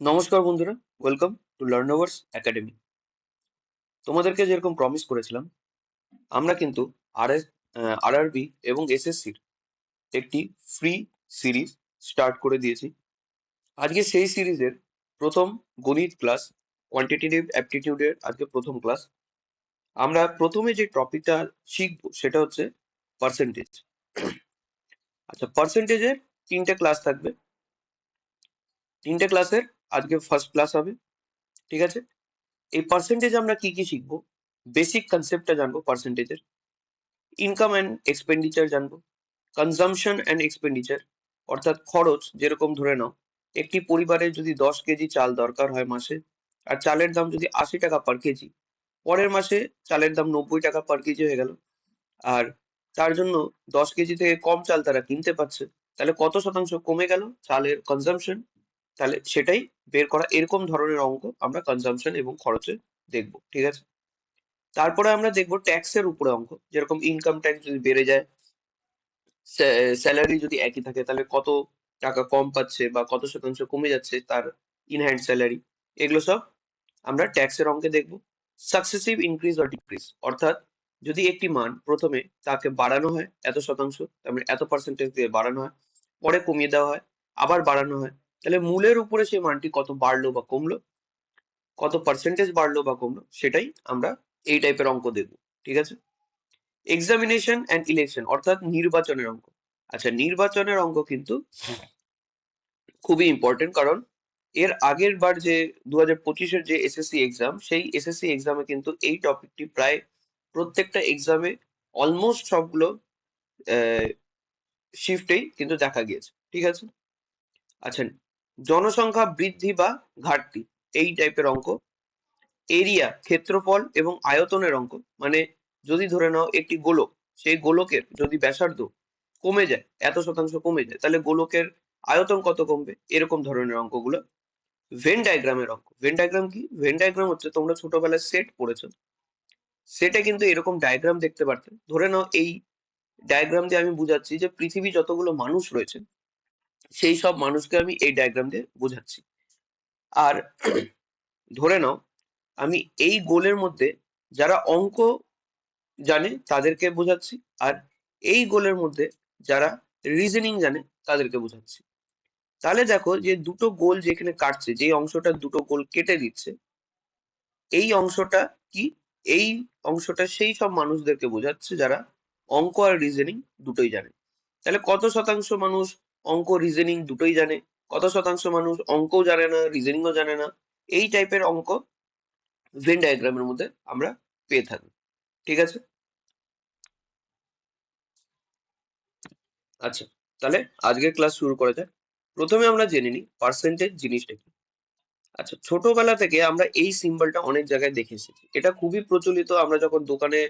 নমস্কার বন্ধুরা, welcome to লার্নওভার্স academy. তোমাদেরকে যেরকম প্রমিস করেছিলাম, আমরা কিন্তু আরআরবি এবং এসএসসির একটি ফ্রি সিরিজ স্টার্ট করে দিয়েছি। আজকে সেই সিরিজের প্রথম গণিত ক্লাস, কোয়ান্টিটেটিভ অ্যাপটিটিউডের আজকে প্রথম ক্লাস। আমরা প্রথমে যে টপিকটা শিখবো সেটা হচ্ছে পার্সেন্টেজ। আচ্ছা, পার্সেন্টেজের তিনটে ক্লাস থাকবে। তিনটে ক্লাসের আজকে ফার্স্ট ক্লাস হবে, ঠিক আছে? এই পার্সেন্টেজ আমরা কি কি শিখবো? বেসিক কনসেপ্টটা জানবো পার্সেন্টেজের, ইনকাম অ্যান্ড এক্সপেন্ডিচার জানবো, কনজামশন অ্যান্ড এক্সপেন্ডিচার অর্থাৎ খরচ। যেরকম ধরে নাও, একটি পরিবারের যদি 10 কেজি চাল দরকার হয় মাসে, আর চালের দাম যদি 80 টাকা পার কেজি, পরের মাসে চালের দাম 90 টাকা পার কেজি হয়ে গেল, আর তার জন্য 10 কেজি থেকে কম চাল তারা কিনতে পারছে, তাহলে কত শতাংশ কমে গেল চালের কনজামশন? তাহলে সেটাই বের করা। এরকম ধরনের অঙ্ক আমরা কনজামশন এবং খরচে দেখবো, ঠিক আছে? তারপরে আমরা দেখবো ট্যাক্সের উপরে অঙ্ক, যেরকম ইনকাম ট্যাক্স যদি বেড়ে যায়, স্যালারি যদি একই থাকে, তাহলে কত টাকা কম পাচ্ছে বা কত শতাংশ কমে যাচ্ছে তার ইন হ্যান্ড স্যালারি। এগুলো সব আমরা ট্যাক্সের অঙ্কে দেখবো। সাকসেসিভ ইনক্রিজ অর ডিক্রিজ অর্থাৎ যদি একটি মান প্রথমে তাকে বাড়ানো হয় এত শতাংশ, তার মানে এত পার্সেন্টেজ দিয়ে বাড়ানো হয়, পরে কমিয়ে দেওয়া হয়, আবার বাড়ানো হয়, তাহলে মূলের উপরে সেই মানটি কত বাড়লো বা কমলো, কত পার্সেন্টেজ বাড়লো বা কমলো, সেটাই আমরা এই টাইপের অঙ্ক দেখবো, ঠিক আছে? এক্সামিনেশন অ্যান্ড ইলেকশন অর্থাৎ নির্বাচনের অঙ্ক। আচ্ছা, নির্বাচনের অঙ্ক কিন্তু খুবই ইম্পর্টেন্ট, কারণ এর আগের বার যে 2025-এর যে এসএসসি এক্সাম, সেই এসএসসি এক্সামে কিন্তু এই টপিকটি প্রায় প্রত্যেকটা এক্সামে অলমোস্ট সবগুলো শিফটেই কিন্তু দেখা গিয়েছে, ঠিক আছে? আচ্ছা, জনসংখ্যা বৃদ্ধি বা ঘাটতি, এই টাইপের অঙ্ক। এরিয়া ক্ষেত্রফল এবং আয়তনের অঙ্ক, মানে যদি ধরে নাও একটি গোলক, সেই গোলকের যদি ব্যাসার্ধ কমে যায়, এত শতাংশ কমে যায়, তাহলে গোলকের আয়তন কত কমবে, এরকম ধরনের অঙ্কগুলো। ভেন ডায়াগ্রামের অঙ্ক। ভেন ডায়াগ্রাম কি? ভেন ডায়াগ্রাম হচ্ছে, তোমরা ছোটবেলায় সেট পড়েছো, সেটে কিন্তু এরকম ডায়াগ্রাম দেখতে পারতে। ধরে নাও এই ডায়াগ্রাম দিয়ে আমি বুঝাচ্ছি যে পৃথিবী যতগুলো মানুষ রয়েছে, সেই সব মানুষকে আমি এই ডায়াগ্রাম দিয়ে বোঝাচ্ছি। আর ধরে নাও আমি এই গোলের মধ্যে যারা অঙ্ক জানে তাদেরকে বোঝাচ্ছি, আর এই গোলের মধ্যে যারা রিজনিং জানে তাদেরকে বোঝাচ্ছি। তাহলে দেখো যে দুটো গোল যেখানে কাটছে, যে অংশটা দুটো গোল কেটে দিচ্ছে, এই অংশটা কি? এই অংশটা সেই সব মানুষদেরকে বোঝাচ্ছে যারা অঙ্ক আর রিজনিং দুটোই জানে। তাহলে কত শতাংশ মানুষ অঙ্ক রিজনিং দুটোই জানে, কত শতাংশ মানুষ অঙ্কও জানে না রিজনিংও জানে না, এই টাইপের অঙ্ক ভেন ডায়াগ্রামের মধ্যে আমরা পেয়ে থাকি, ঠিক আছে? আচ্ছা, তাহলে আজকের ক্লাস শুরু করা যাক। প্রথমে আমরা জেনে নিই পার্সেন্টেজ জিনিসটা কি। আচ্ছা, ছোটবেলা থেকে আমরা এই সিম্বলটা অনেক জায়গায় দেখে এসেছি, এটা খুবই প্রচলিত। আমরা যখন দোকানে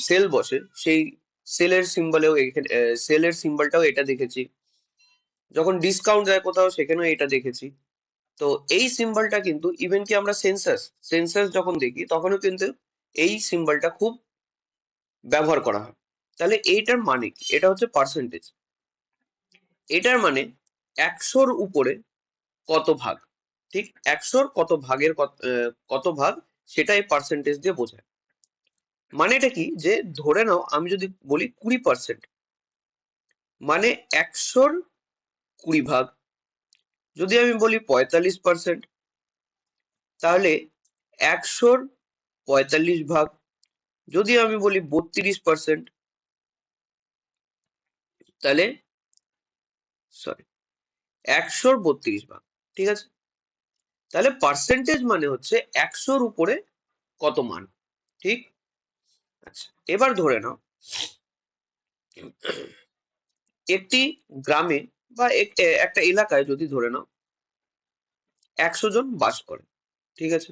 সেল বসে, সেই সেলের সিম্বলেও সেলের সিম্বলটাও এটা দেখেছি, যখন ডিসকাউন্ট দেয় কোথাও সেখানেও এটা দেখেছি। তো এই সিম্বলটা কিন্তু ইভেন কি আমরা সেন্সাস সেন্সাস যখন দেখি তখনও কিন্তু এই সিম্বলটা খুব ব্যবহার করা হয়। তাহলে এইটার মানে কি? এটা হচ্ছে পার্সেন্টেজ। এটার মানে 100-র উপরে কত ভাগ, ঠিক 100-র কত ভাগের কত ভাগ, সেটাই পার্সেন্টেজ দিয়ে বোঝায়। মানেটা কি? যে ধরে নাও আমি যদি বলি 20%, মানে 100-র 20 ভাগ। যদি আমি বলি 45%, তাহলে 100-র 45 ভাগ। যদি আমি বলি 32%, তাহলে সরি 100-র 32 ভাগ, ঠিক আছে? তাহলে পার্সেন্টেজ মানে হচ্ছে 100-র উপরে কত মান, ঠিক? আচ্ছা, এবার ধরে নাও একটি গ্রামে বা একটা এলাকায় যদি ধরে নাও 100 জন বাস করে, ঠিক আছে?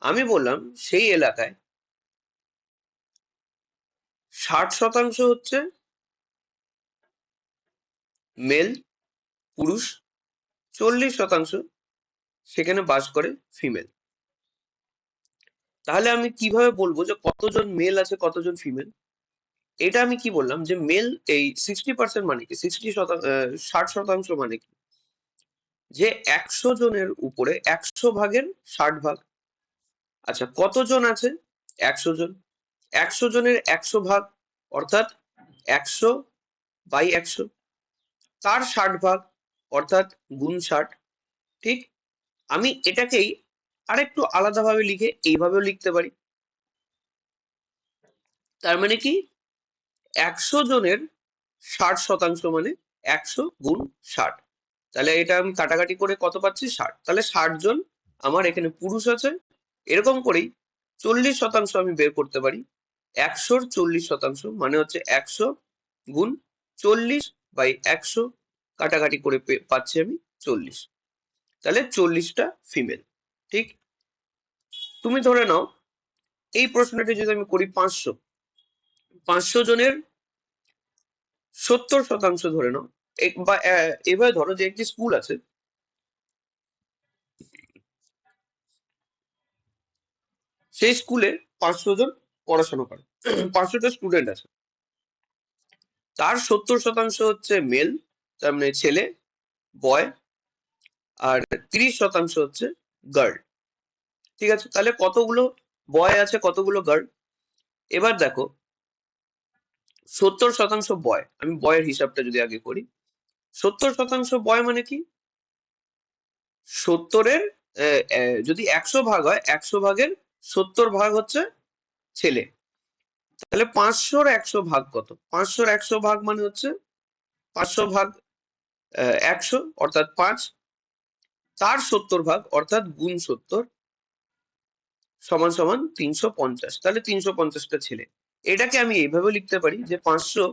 আমি বললাম সেই এলাকায় 60% হচ্ছে মেল, পুরুষ, 40% সেখানে বাস করে ফিমেল। তাহলে আমি কিভাবে বলবো যে কতজন মেল আছে কতজন ফিমেল? এটা আমি কি বললাম যে মেল এই 60% মানে কি, 60%, 60% মানে কি? যে 100 জনের উপরে 100 ভাগের 60 ভাগ। আচ্ছা, কতজন আছে? 100 জন। 100 জনের 100 ভাগ অর্থাৎ 100 বাই 100, তার 60 ভাগ অর্থাৎ গুণ 60। ঠিক, আমি এটাকেই আরেকটু আলাদাভাবে লিখে এইভাবেও লিখতে পারি। তার মানে কি, 100 জনের 60% মানে 100 গুণ 60। তাহলে এটা আমি কাটাকাটি করে কত পাচ্ছি? 60। তাহলে 60 জন আমার এখানে পুরুষ আছে। এরকম করেই 40% আমি বের করতে পারি। 100-র 40% মানে হচ্ছে 100 গুণ 40 বাই 100, কাটাকাটি করে পাচ্ছি আমি 40। তাহলে 40টা ফিমেল। ঠিক, তুমি ধরে নাও এই প্রশ্নটি যদি আমি করি 500 জনের 70% ধরে নাও, বা এভাবে ধরো যে একটি স্কুল আছে, সেই স্কুলে 500 জন পড়াশোনা করে, 500টা স্টুডেন্ট আছে, তার 70% হচ্ছে মেল, তার মানে ছেলে, বয়, আর 30% হচ্ছে গার্ল। ঠিক আছে, তাহলে কতগুলো বয় আছে, কতগুলো গার্ল? এবার দেখো, 70% বয়, আমি বয়ের হিসাবটা যদি আগে করি, 70% বয় মানে কি, 70-এর যদি 100 ভাগ হয়, 100 ভাগের 70 ভাগ হচ্ছে ছেলে। তাহলে 500-র 100 ভাগ কত? 500-র 100 ভাগ মানে হচ্ছে 500 ভাগ 100 অর্থাৎ 5, তার 70 ভাগ অর্থাৎ গুণ 70 সমান সমান 350। তাহলে 350টা ছেলে। এটাকে আমি এইভাবে লিখতে পারি যে 500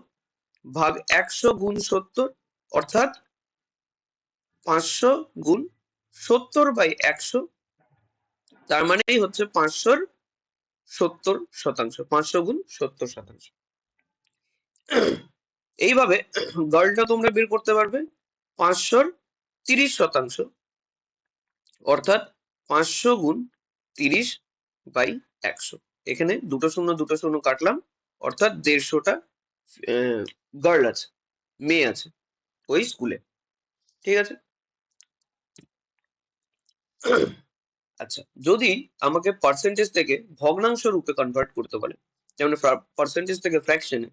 ভাগ 100 গুণ 70 অর্থাৎ 500 গুণ 70 বাই 100, তার মানেই হচ্ছে 500-র 70%। 500 গুণ 70%। এইভাবে গার্লটা তোমরা বের করতে পারবে 500-র 30%, অর্থাৎ 500 গুণ 30 বাই 100। এখানে দুটো শূন্য কাটলাম, অর্থাৎ 150টা গার্ল আছে, মেয়ে আছে ওই স্কুলে। ঠিক আছে, আচ্ছা, যদি আমাকে পার্সেন্টেজ থেকে ভগ্নাংশ রূপে কনভার্ট করতে বলে, যেমন পার্সেন্টেজ থেকে ফ্র্যাকশনে,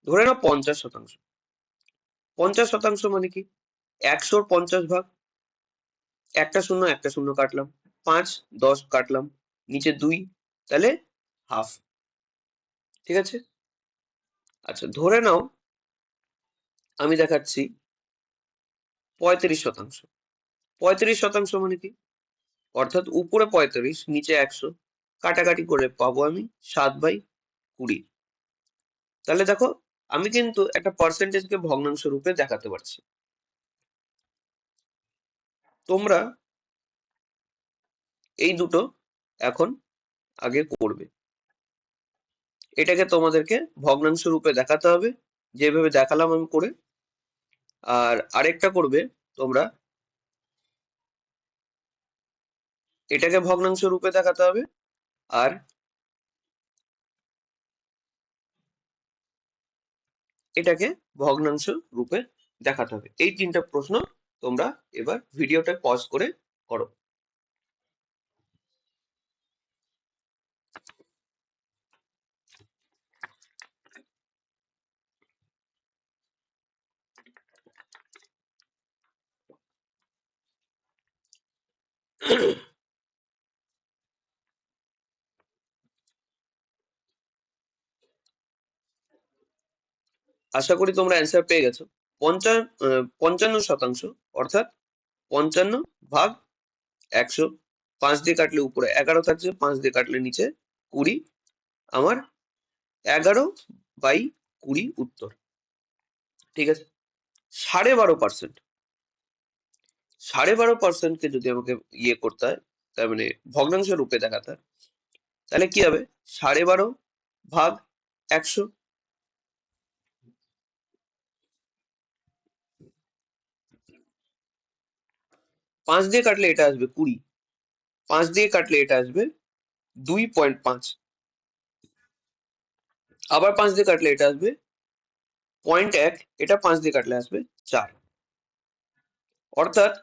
ধরে নাও 50%। 50% মানে কি, 100-র 50 ভাগ, একটা শূন্য কাটলাম, 5, 10 কাটলাম, নিচে 2, তাহলে হাফ। ঠিক আছে, আচ্ছা ধরে নাও আমি দেখাচ্ছি 35%। 35% মানে কি, অর্থাৎ উপরে 35, নিচে 100, কাটাকাটি করে পাবো আমি 7/20। তাহলে দেখো, আমি কিন্তু একটা পার্সেন্টেজকে ভগ্নাংশ রূপে দেখাতে পারছি। তোমরা এই দুটো এখন আগে করবে, এটাকে তোমাদেরকে ভগ্নাংশ রূপে দেখাতে হবে, যেভাবে দেখালাম আমি করে। আর আরেকটা করবে তোমরা, এটাকে ভগ্নাংশ রূপে দেখাতে হবে, আর এটাকে ভগ্নাংশ রূপে দেখাতে হবে। এই 3টা প্রশ্ন তোমরা এবার ভিডিওটা পজ করে করো। আশা করি তোমরা অ্যান্সার পেয়ে গেছো। 55% অর্থাৎ 55 ভাগ 100, 5 দিয়ে কাটলে উপরে 11 থাকছে, 5 দিয়ে কাটলে নিচে 20, আমার 11/20 উত্তর। ঠিক আছে, 12.5%, 12.5%কে যদি আমাকে ইয়ে করতে হয়, তার মানে ভগ্নাংশ রূপে দেখাতে হয়, তাহলে কি হবে? 12.5 ভাগ 100, 5 দিয়ে কাটলে এটা আসবে 20, 5 দিয়ে কাটলে এটা আসবে 2.5, আবার 5 দিয়ে কাটলে এটা আসবে 0.1, এটা 5 দিয়ে কাটলে আসবে 4। অর্থাৎ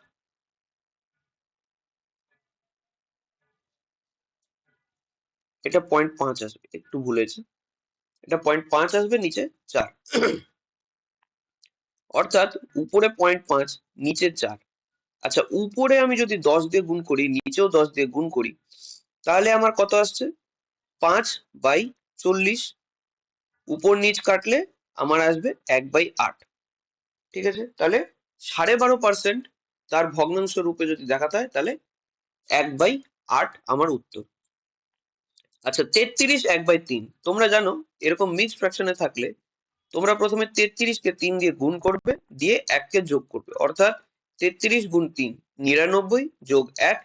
এটা 0.5 আসবে, একটু ভুলেছে, এটা 0.5 আসবে, নিচে 4, অর্থাৎ উপরে 0.5, নিচে 4। আচ্ছা, উপরে আমি যদি 10 দিয়ে গুণ করি, নিচেও 10 দিয়ে গুণ করি, তাহলে আমার কত আসছে? 5/40। উপর নিচ কাটলে আমার আসবে 1/8। ঠিক আছে, তাহলে 12.5% তার ভগ্নাংশ রূপে যদি দেখাতে হয়, তাহলে 1/8 আমার উত্তর। আচ্ছা, 33 1/3। তোমরা জানো এরকম মিক্স ফ্র্যাকশনে থাকলে তোমরা প্রথমে 33 কে 3 দিয়ে গুণ করবে, দিয়ে 1 কে যোগ করবে, অর্থাৎ 33 গুণ 3 99 যোগ 1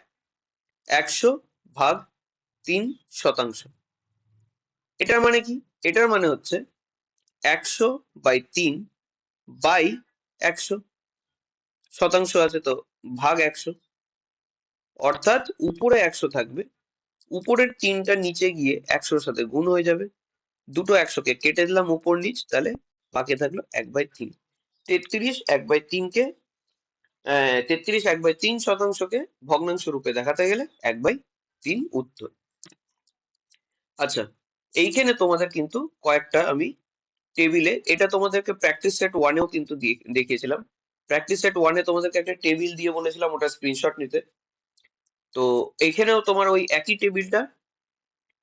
100 ভাগ 3%। এটার মানে কি? এটার মানে হচ্ছে 100/3 বাই 100, শতাংশ আছে তো ভাগ 100, অর্থাৎ উপরে 100 থাকবে, উপরের 3টা নিচে গিয়ে 100-র সাথে গুণ হয়ে যাবে, দুটো 100-কে কেটে দিলাম উপর নিচ, তাহলে বাকি থাকলো 1/3। 33 1/3 কে 33 1/3 শতাংশকে ভগ্নাংশ রূপে দেখাতে গেলে 1/3 উত্তর। আচ্ছা, এইখানে তোমাদের কিন্তু কয়েকটা আমি টেবিলে, এটা তোমাদেরকে প্র্যাকটিস সেট 1-এও কিন্তু দেখিয়েছিলাম। প্র্যাকটিস সেট 1-এ তোমাদেরকে একটা টেবিল দিয়ে বলেছিলাম ওটা স্ক্রিনশট নিতে। তো এইখানেও তোমার ওই একই টেবিলটা,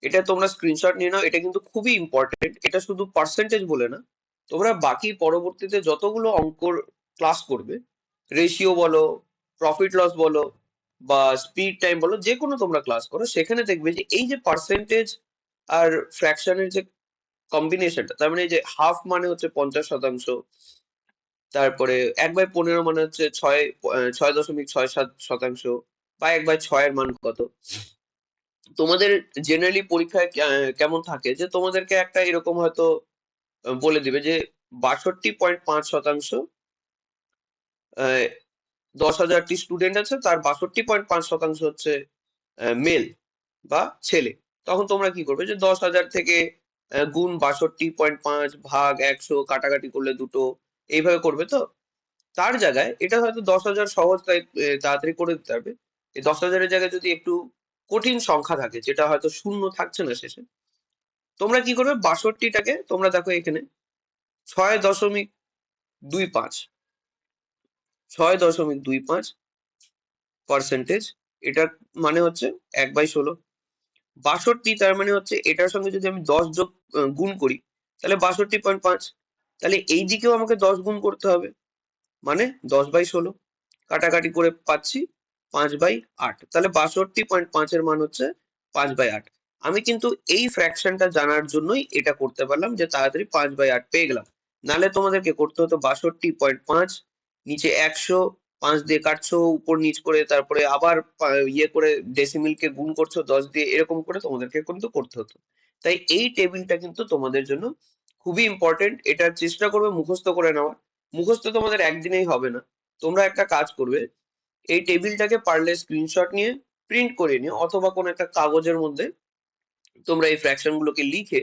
এটা তোমরা স্ক্রিনশট নিয়ে নাও, এটা কিন্তু খুবই ইম্পর্টেন্ট। এটা শুধু পার্সেন্টেজ বলে না, তোমরা বাকি পরবর্তীতে যতগুলো অঙ্কর ক্লাস করবে, রেশিও বলো, প্রফিট লস বলো, বা স্পিড টাইম বলো, যে কোনো তোমরা ক্লাস করো, সেখানে দেখবে যে এই যে পার্সেন্টেজ আর ফ্র্যাকশনের যে কম্বিনেশনটা, তার মানে এই যে হাফ মানে হচ্ছে 50%, তারপরে 1/15 মানে হচ্ছে 6.67%, বা 1/6 এর মান কত। তোমাদের জেনারেলি পরীক্ষায় কেমন থাকে যে তোমাদেরকে একটা এরকম হয়তো বলে দিবে যে 62.5%, 10,000টি স্টুডেন্ট আছে, তার 62.5% হচ্ছে মেল বা ছেলে। তখন তোমরা কি করবে, যে 10,000 থেকে গুণ 62.5 ভাগ 100, কাটাকাটি করলে দুটো, এইভাবে করবে। তো তার জায়গায় এটা হয়তো 10,000 সহজ, তাই তাড়াতাড়ি করে দিতে পারবে। এই 10,000-এর জায়গায় যদি একটু কঠিন সংখ্যা থাকে, যেটা হয়তো শূন্য থাকছে না শেষে, তোমরা কি করবে, 62টাকে তোমরা দেখো এখানে 6.25, 6.25%, এটার মানে হচ্ছে 1/16। 62, তার মানে হচ্ছে এটার সঙ্গে যদি আমি 10 যোগ গুণ করি, তাহলে 62.5। তাহলে এই দিকেও আমাকে 10 গুণ করতে হবে, মানে 10/16, কাটাকাটি করে পাচ্ছি 5/8। তাহলে 62.5 এর মান হচ্ছে 5/8। আমি কিন্তু এই ফ্র্যাকশনটা জানার জন্যই এটা করতে পারলাম, যে তাড়াতাড়ি 5/8 পেয়ে গেলাম। নাহলে তোমাদেরকে করতে হতো 62.5, নিচে 100, 5 দিয়ে কাটছো উপর নিচ করে, তারপরে আবার ইয়ে করে ডেসিমিলকে গুণ করছো 10 দিয়ে, এরকম করে তোমাদেরকে কিন্তু করতে হতো। তাই এই টেবিলটা কিন্তু তোমাদের জন্য খুবই ইম্পর্টেন্ট। এটার চেষ্টা করবে মুখস্থ করে নেওয়ার। মুখস্থ তোমাদের একদিনেই হবে না। তোমরা একটা কাজ করবে, এই টেবিলটাকে পারলে স্ক্রিনশট নিয়ে প্রিন্ট করে নিও, অথবা কোনো একটা কাগজের মধ্যে তোমরা এই ফ্র্যাকশন গুলোকে লিখে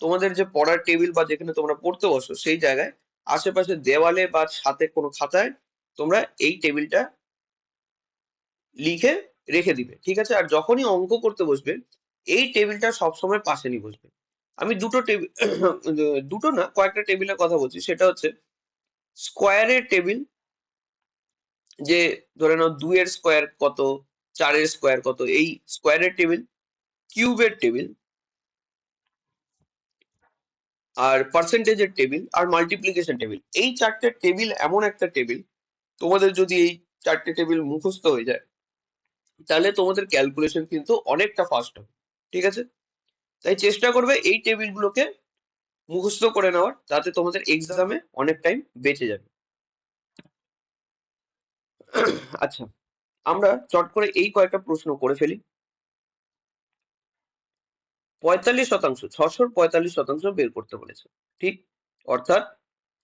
তোমাদের যে পড়ার টেবিল বা যেখানে তোমরা পড়তে বসো, সেই জায়গায় আশেপাশে দেওয়ালে বা সাথে কোনো খাতায় তোমরা এই টেবিলটা লিখে রেখে দিবে। ঠিক আছে, আর যখনই অঙ্ক করতে বসবে, এই টেবিলটা সবসময় পাশে নিয়ে বসবে। আমি দুটো টেবিল দুটো না, কয়েকটা টেবিলের কথা বলছি। সেটা হচ্ছে স্কোয়ারের টেবিল, যে ধরে নাও 2-এর স্কোয়ার কত, 4-এর স্কোয়ার কত, এই স্কোয়ারের টেবিল, কিউবের টেবিল, আর পার্সেন্টেজের টেবিল, আর মাল্টিপ্লিকেশন টেবিল। এই চারটে টেবিল এমন একটা টেবিল, তোমাদের যদি এই চারটে টেবিল মুখস্থ হয়ে যায়, তাহলে তোমাদের ক্যালকুলেশন কিন্তু অনেকটা ফাস্ট হবে। ঠিক আছে, তাই চেষ্টা করবে এই টেবিলগুলোকে মুখস্থ করে নেওয়ার, তাতে তোমাদের এক্সামে অনেক টাইম বেঁচে যাবে। আচ্ছা, আমরা চট করে এই কয়েকটা প্রশ্ন করে ফেলি। 45%, 600-র 45% বের করতে বলেছে। ঠিক, অর্থাৎ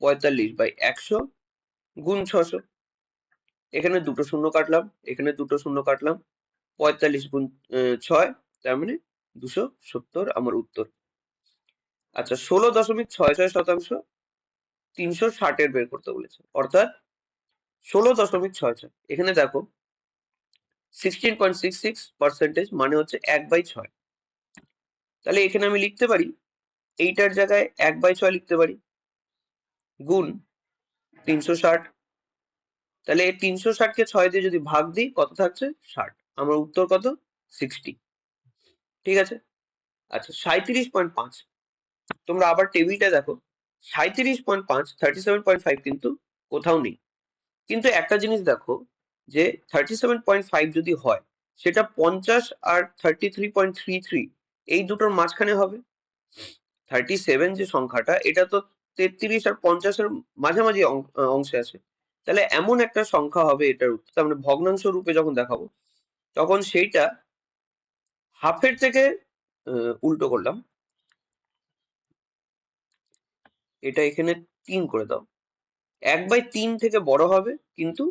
45/100 গুণ 600। এখানে দুটো শূন্য কাটলাম, এখানে দুটো শূন্য কাটলাম, 45 গুণ 6, তার মানে 270 আমার উত্তর। আচ্ছা, 16.66%, 360-এর বের করতে বলেছে, অর্থাৎ 16.66। এখানে দেখো 16.66% মানে হচ্ছে 1/6। তাহলে এখানে আমি লিখতে পারি এইটার জায়গায় 1/6 লিখতে পারি গুণ 360। তাহলে 360-কে 6 দিয়ে যদি ভাগ দিই কত থাকছে 60। আমার উত্তর কত 60। ঠিক আছে। আচ্ছা 37.5, তোমরা আবার টেবিলটা দেখো 37.5 37.5 কিন্তু কোথাও নেই। কিন্তু একটা জিনিস দেখো যে 37.5 যদি হয় সেটা 50 আর 33.33 এই দুটোর মাঝখানে হবে। 37 যে সংখ্যাটা এটা তো 33 আর 50-এর মাঝামাঝি অংশে আছে। তাহলে এমন একটা সংখ্যা হবে এটার উত্তর, তার মানে ভগ্নাংশ রূপে যখন দেখাবো তখন সেইটা হাফের থেকে উল্টো করলাম, এটা এখানে 3 করে দাও। 1/3 থেকে বড় হবে কিন্তু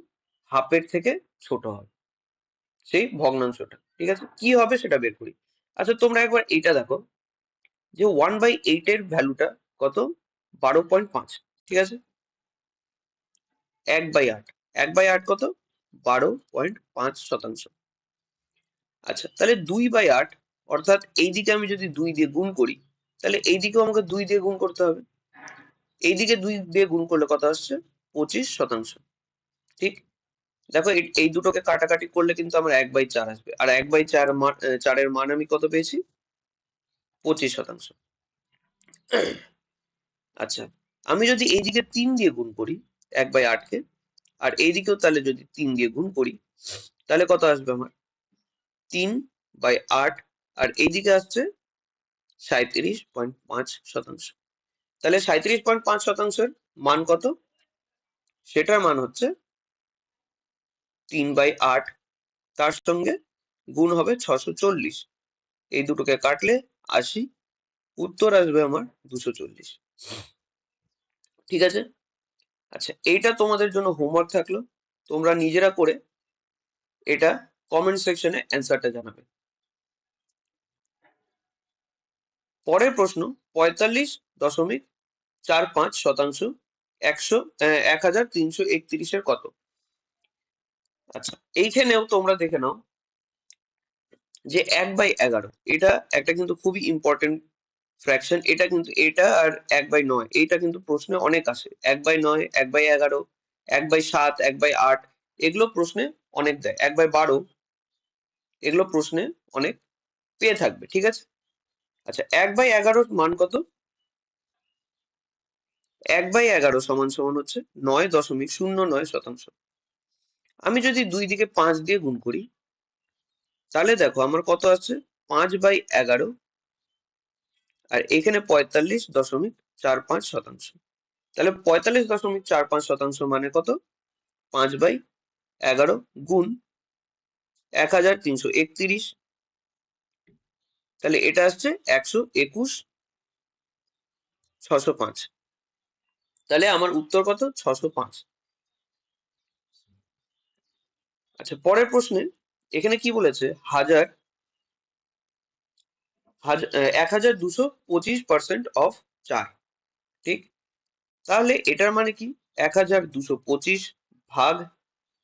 হাফের থেকে ছোট হবে সেই ভগ্নাংশটা। ঠিক আছে, কি হবে সেটা বের করি। আচ্ছা তোমরা একবার এইটা দেখো যে 1/8 এর ভ্যালুটা কত 12.5। ঠিক আছে, 1/8 1/8 কত 12.5%। আচ্ছা তাহলে 2/8 অর্থাৎ এইদিকে আমি যদি 2 দিয়ে গুণ করি তাহলে এইদিকেও আমাকে 2 দিয়ে গুণ করতে হবে। এইদিকে 2 দিয়ে গুণ করলে কত আসছে 25%। ঠিক, দেখো এই দুটোকে কাটাকাটি করলে কিন্তু আমার 1/4 আসবে, আর 1/4 4-এর মান আমি কত পেয়েছি 25%। আচ্ছা আমি যদি এইদিকে 3 দিয়ে গুণ করি 1/8-কে, আর এইদিকেও তাহলে যদি 3 দিয়ে গুণ করি তাহলে কত আসবে আমার 3/8, আর এইদিকে আসছে 37.5%। তাহলে 37.5%-এর মান কত, সেটার মান হচ্ছে 3/8, তার সঙ্গে গুণ হবে 640। এই দুটোকে কাটলে 80, উত্তর আসবে আমার 240। ঠিক আছে। আচ্ছা এইটা তোমাদের জন্য হোমওয়ার্ক থাকলো, তোমরা নিজেরা করে এটা কমেন্ট সেকশনে অ্যান্সারটা জানাবে। পরের প্রশ্ন 45.45% 1331 কত। আচ্ছা এইখানেও তোমরা দেখে নাও যে 1/11 এটা একটা কিন্তু খুবই ইম্পর্টেন্ট ফ্র্যাকশন। এটা কিন্তু এটা আর 1/9 এইটা কিন্তু প্রশ্নে অনেক আসে। 1/9 1/11 1/7 1/8 এগুলো প্রশ্নে অনেক দেয়। 1/12 এগুলো প্রশ্নে অনেক পেয়ে থাকবে। ঠিক আছে। আচ্ছা 1/11 মান কত, 1/11 সমান সমান হচ্ছে 9.09%। আমি যদি দুই দিকে 5 দিয়ে গুণ করি তাহলে দেখো আমার কত আছে 5/11, আর এখানে 45.45%। তাহলে 45.45% মানে কত 5/11 গুণ 1331, তাহলে এটা আসছে 121,605। তাহলে আমার উত্তর কত 605। আচ্ছা পরের প্রশ্নে এখানে কি বলেছে 1225% অফ 4। ঠিক, তাহলে এটার মানে কি 1225 ভাগ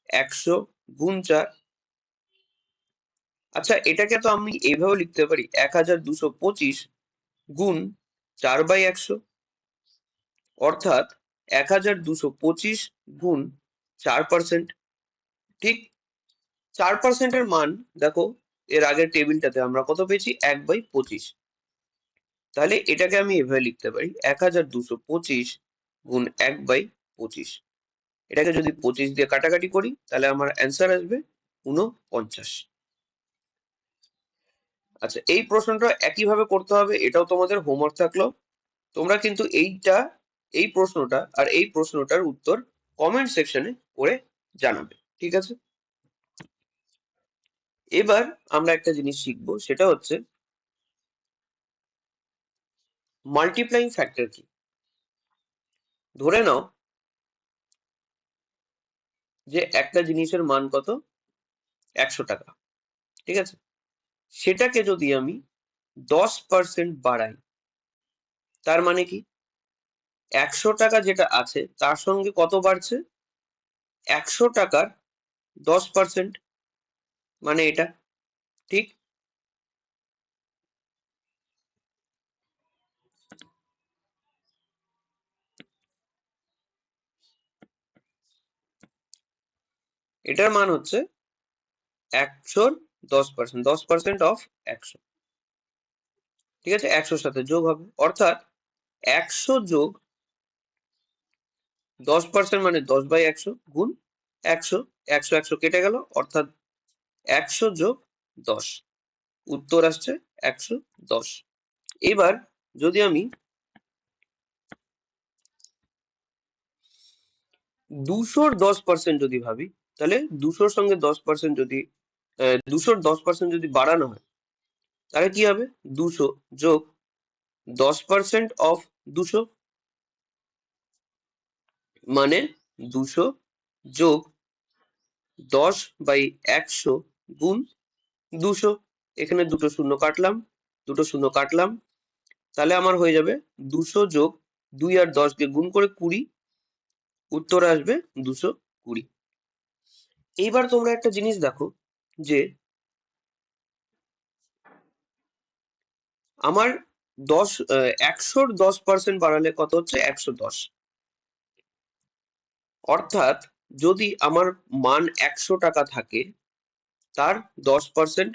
100 গুণ 4। আচ্ছা এটাকে তো আমি এইভাবে লিখতে পারি 1225 গুণ 4/100, অর্থাৎ 1225 গুণ 4%। ঠিক, 4%-এর মান দেখো এর আগের টেবিলটাতে আমরা কত পেয়েছি 1/25। তাহলে এটাকে আমি এভাবে লিখতে পারি 1225 গুণ 1/25। এটাকে যদি 25 দিয়ে কাটাকাটি করি তাহলে আমার অ্যান্সার আসবে 49। আচ্ছা এই প্রশ্নটা একইভাবে করতে হবে, এটাও তোমাদের হোমওয়ার্ক থাকলো। তোমরা কিন্তু এই প্রশ্নটা আর এই প্রশ্নটার উত্তর কমেন্ট সেকশনে করে জানাবে। ঠিক আছে। এবার আমরা একটা জিনিস শিখবো, সেটা হচ্ছে মাল্টিপ্লাইং ফ্যাক্টর কি। ধরে নাও যে একটা জিনিসের মান কত 100 টাকা। ঠিক আছে, সেটাকে যদি আমি 10% বাড়াই তার মানে কি 100 টাকা যেটা আছে তার সঙ্গে কত বাড়ছে 100 টাকার 10%, মানে এটা। ঠিক, এটার মান হচ্ছে 110%, 10% অফ 100। ঠিক আছে, 100-র সাথে যোগ হবে, অর্থাৎ 100 যোগ 10% মানে 10/100 গুণ 100, 100 100 কেটে গেল, অর্থাৎ 100 যোগ 10, উত্তর আসছে 110। এবার যদি আমি 200-র 10% যদি ভাবি, তাহলে 200-র সঙ্গে 10% যদি 200-র 10% যদি বাড়ানো হয়, তাহলে কি হবে? 200 যোগ 10% অফ 200 মানে 200 যোগ 10/100 গুণ 200। এখানে দুটো শূন্য কাটলাম, তাহলে আমার হয়ে যাবে 200 যোগ 2 আর 10 দিয়ে গুণ করে 20, উত্তর আসবে 220। এইবার তোমরা একটা জিনিস দেখো যে আমার 100-র 10% বাড়ালে কত হচ্ছে? 110। অর্থাৎ যদি আমার মান 100 টাকা থাকে, তার 10%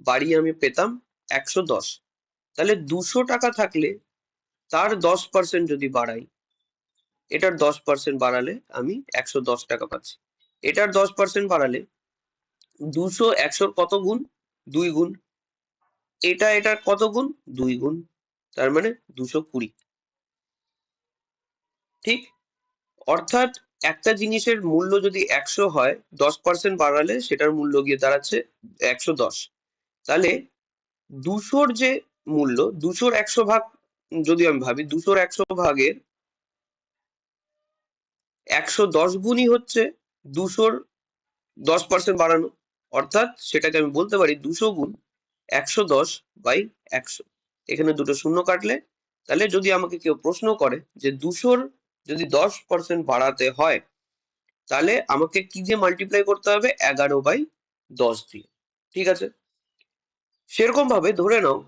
বাড়িয়ে আমি পেতাম 110। তাহলে 200 টাকা থাকলে তার 10% যদি বাড়াই, এটার 10% বাড়ালে আমি 110 টাকা পাচ্ছি। এটার 10% বাড়ালে 200 100-র কত গুণ? 2 গুণ। এটার কত গুণ? 2 গুণ। তার মানে 220। ঠিক? অর্থাৎ একটা জিনিসের মূল্য যদি 100 হয়, 10% বাড়ালে সেটার মূল্য গিয়ে দাঁড়াচ্ছে 110। তাহলে 200-র যে মূল্য, 200-র 100 ভাগ যদি আমি ভাবি, 200-র 100 ভাগের 110 গুণই হচ্ছে 200-র 10% বাড়ানো। অর্থাৎ সেটাকে আমি বলতে পারি 200 গুণ 110/100। এখানে দুটো শূন্য কাটলে, তাহলে যদি আমাকে কেউ প্রশ্ন করে যে 200-র যদি 10% বাড়াতে হয়, তাহলে আমাকে কি দিয়ে মাল্টিপ্লাই করতে হবে? 11/10 দিয়ে। ঠিক আছে, সেরকম ভাবে ধরে নাও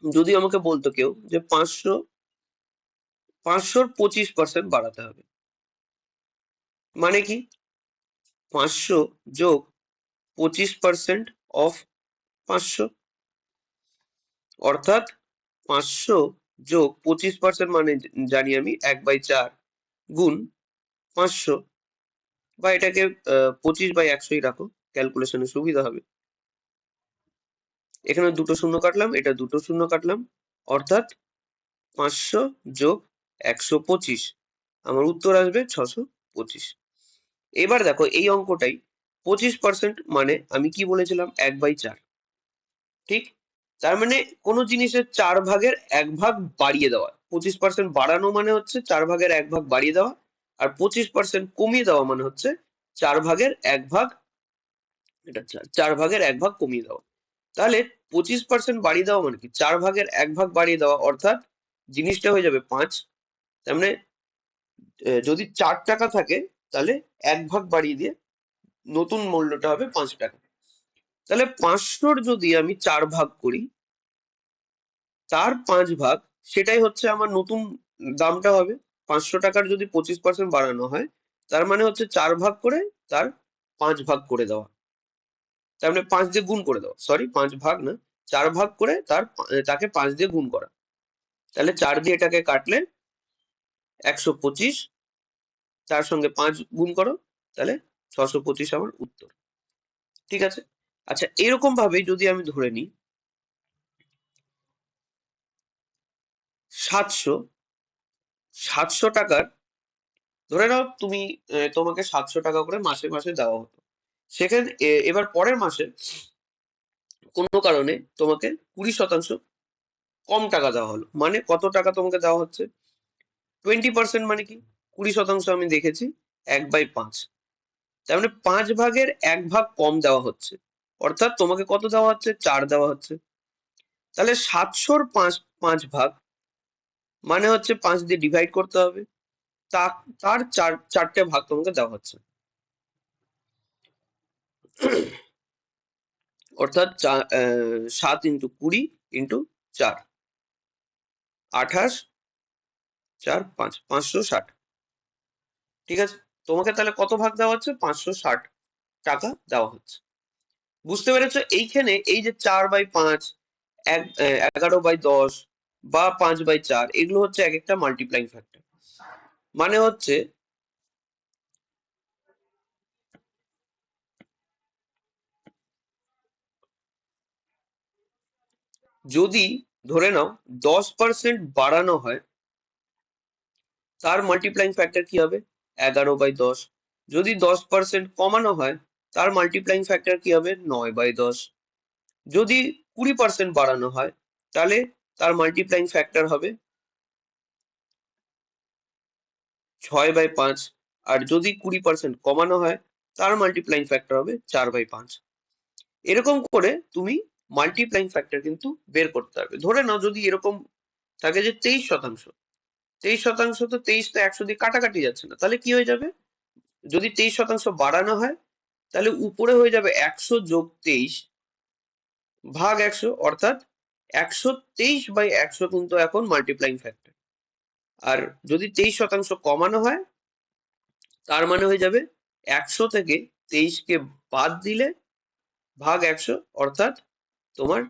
যদি আমাকে বলতো কেউ যে 500-র 25% বাড়াতে হবে, মানে কি? 500 যোগ 25% অফ 500, অর্থাৎ 500 যোগ 25% মানে জানি আমি 1/4 গুণ 500, বা এটাকে 25/100ই রাখো, ক্যালকুলেশনে সুবিধা হবে। এখানে দুটো শূন্য কাটলাম, এটা দুটো শূন্য কাটলাম, অর্থাৎ 500 যোগ 125, আমার উত্তর আসবে 625। এবার দেখো এই অঙ্কটাই 25% মানে আমি কি বলেছিলাম? 1/4। ঠিক? তার মানে কোনো জিনিসের 4 ভাগের 1 ভাগ বাড়িয়ে দেওয়া। 25% বাড়ানো মানে হচ্ছে 4 ভাগের 1 ভাগ বাড়িয়ে দেওয়া, আর 25% কমিয়ে দেওয়া মানে হচ্ছে 4 ভাগের 1 ভাগ, এটা 4 ভাগের 1 ভাগ কমিয়ে দেওয়া। তাহলে 25% বাড়িয়ে দেওয়া মানে কি? 4 ভাগের 1 ভাগ বাড়িয়ে দেওয়া, অর্থাৎ জিনিসটা হয়ে যাবে 5। তার মানে যদি 4 টাকা থাকে, তাহলে 1 ভাগ বাড়িয়ে দিয়ে নতুন মূল্যটা হবে 5 টাকা। তাহলে 500-র যদি আমি 4 ভাগ করি, তার 5 ভাগ, সেটাই হচ্ছে আমার নতুন দামটা হবে। 500 টাকার যদি 25% বাড়ানো হয়, তার মানে হচ্ছে 4 ভাগ করে তার 5 ভাগ করে দেওয়া। তার মানে 5 দিয়ে গুণ করে দেওয়া, সরি 5 ভাগ না, 4 ভাগ করে তাকে 5 দিয়ে গুণ করা। তাহলে 4 দিয়ে এটাকে কাটলে 125, তার সঙ্গে 5 গুণ করো, তাহলে 625 আমার উত্তর। ঠিক আছে, আচ্ছা এরকম ভাবে যদি আমি ধরে নিই 700 টাকার, ধরে নাও তুমি তোমাকে 700 টাকা করে মাসে মাসে দেওয়া হতো। সেখানে এবার পরের মাসে কোনো কারণে তোমাকে 20% কম টাকা দেওয়া হলো। মানে কত টাকা তোমাকে দেওয়া হচ্ছে? 20% মানে কি? 20% আমি দেখেছি 1/5। তার মানে 5 ভাগের 1 ভাগ কম দেওয়া হচ্ছে। অর্থাৎ তোমাকে কত দেওয়া হচ্ছে? 4 দেওয়া হচ্ছে। তাহলে 700-র 5 ভাগ মানে হচ্ছে 5 দিয়ে ডিভাইড করতে হবে। তার 4টে ভাগ তোমাকে দেওয়া হচ্ছে। অর্থাৎ 7 ইন্টু 20 ইন্টু 4, 28, 4, 5, 560। ঠিক আছে, তোমাকে তাহলে কত ভাগ দেওয়া হচ্ছে? 560। টাকা দেওয়া হচ্ছে। বুঝতে পেরেছো? এইখানে এই যে 4/5, 11/10 বা 5/4, এগুলো হচ্ছে এক একটা মাল্টিপ্লাইং ফ্যাক্টর। মানে হচ্ছে যদি ধরে নাও 10% বাড়ানো হয়, তার মাল্টিপ্লাইং ফ্যাক্টর কি হবে? 11/10। যদি 10% কমানো হয়, তার মাল্টিপ্লাইং ফ্যাক্টর কি হবে? 9/10। যদি 20% বাড়ানো হয়, তাহলে তার মাল্টিপ্লাইং ফ্যাক্টর হবে 6/5। আর যদি 20% কমানো হয়, তার মাল্টিপ্লাইং ফ্যাক্টর হবে 4/5। এরকম করে তুমি মাল্টিপ্লাইং ফ্যাক্টর কিন্তু বের করতে পারবে। ধরে নাও যদি এরকম থাকে যে 23%, 23%, তো 23 তো 100 দিয়ে কাটাকাটি যাচ্ছে না, তাহলে কি হয়ে যাবে? যদি 23% বাড়ানো হয়, তাহলে উপরে হয়ে যাবে 100 যোগ 23 ভাগ 100, অর্থাৎ 123/100 কিন্তু এখন মাল্টিপ্লাইং ফ্যাক্টর। আর যদি 23% কমানো হয়, তার মানে হয়ে যাবে 100 থেকে 23কে বাদ দিলে ভাগ 100, অর্থাৎ তোমার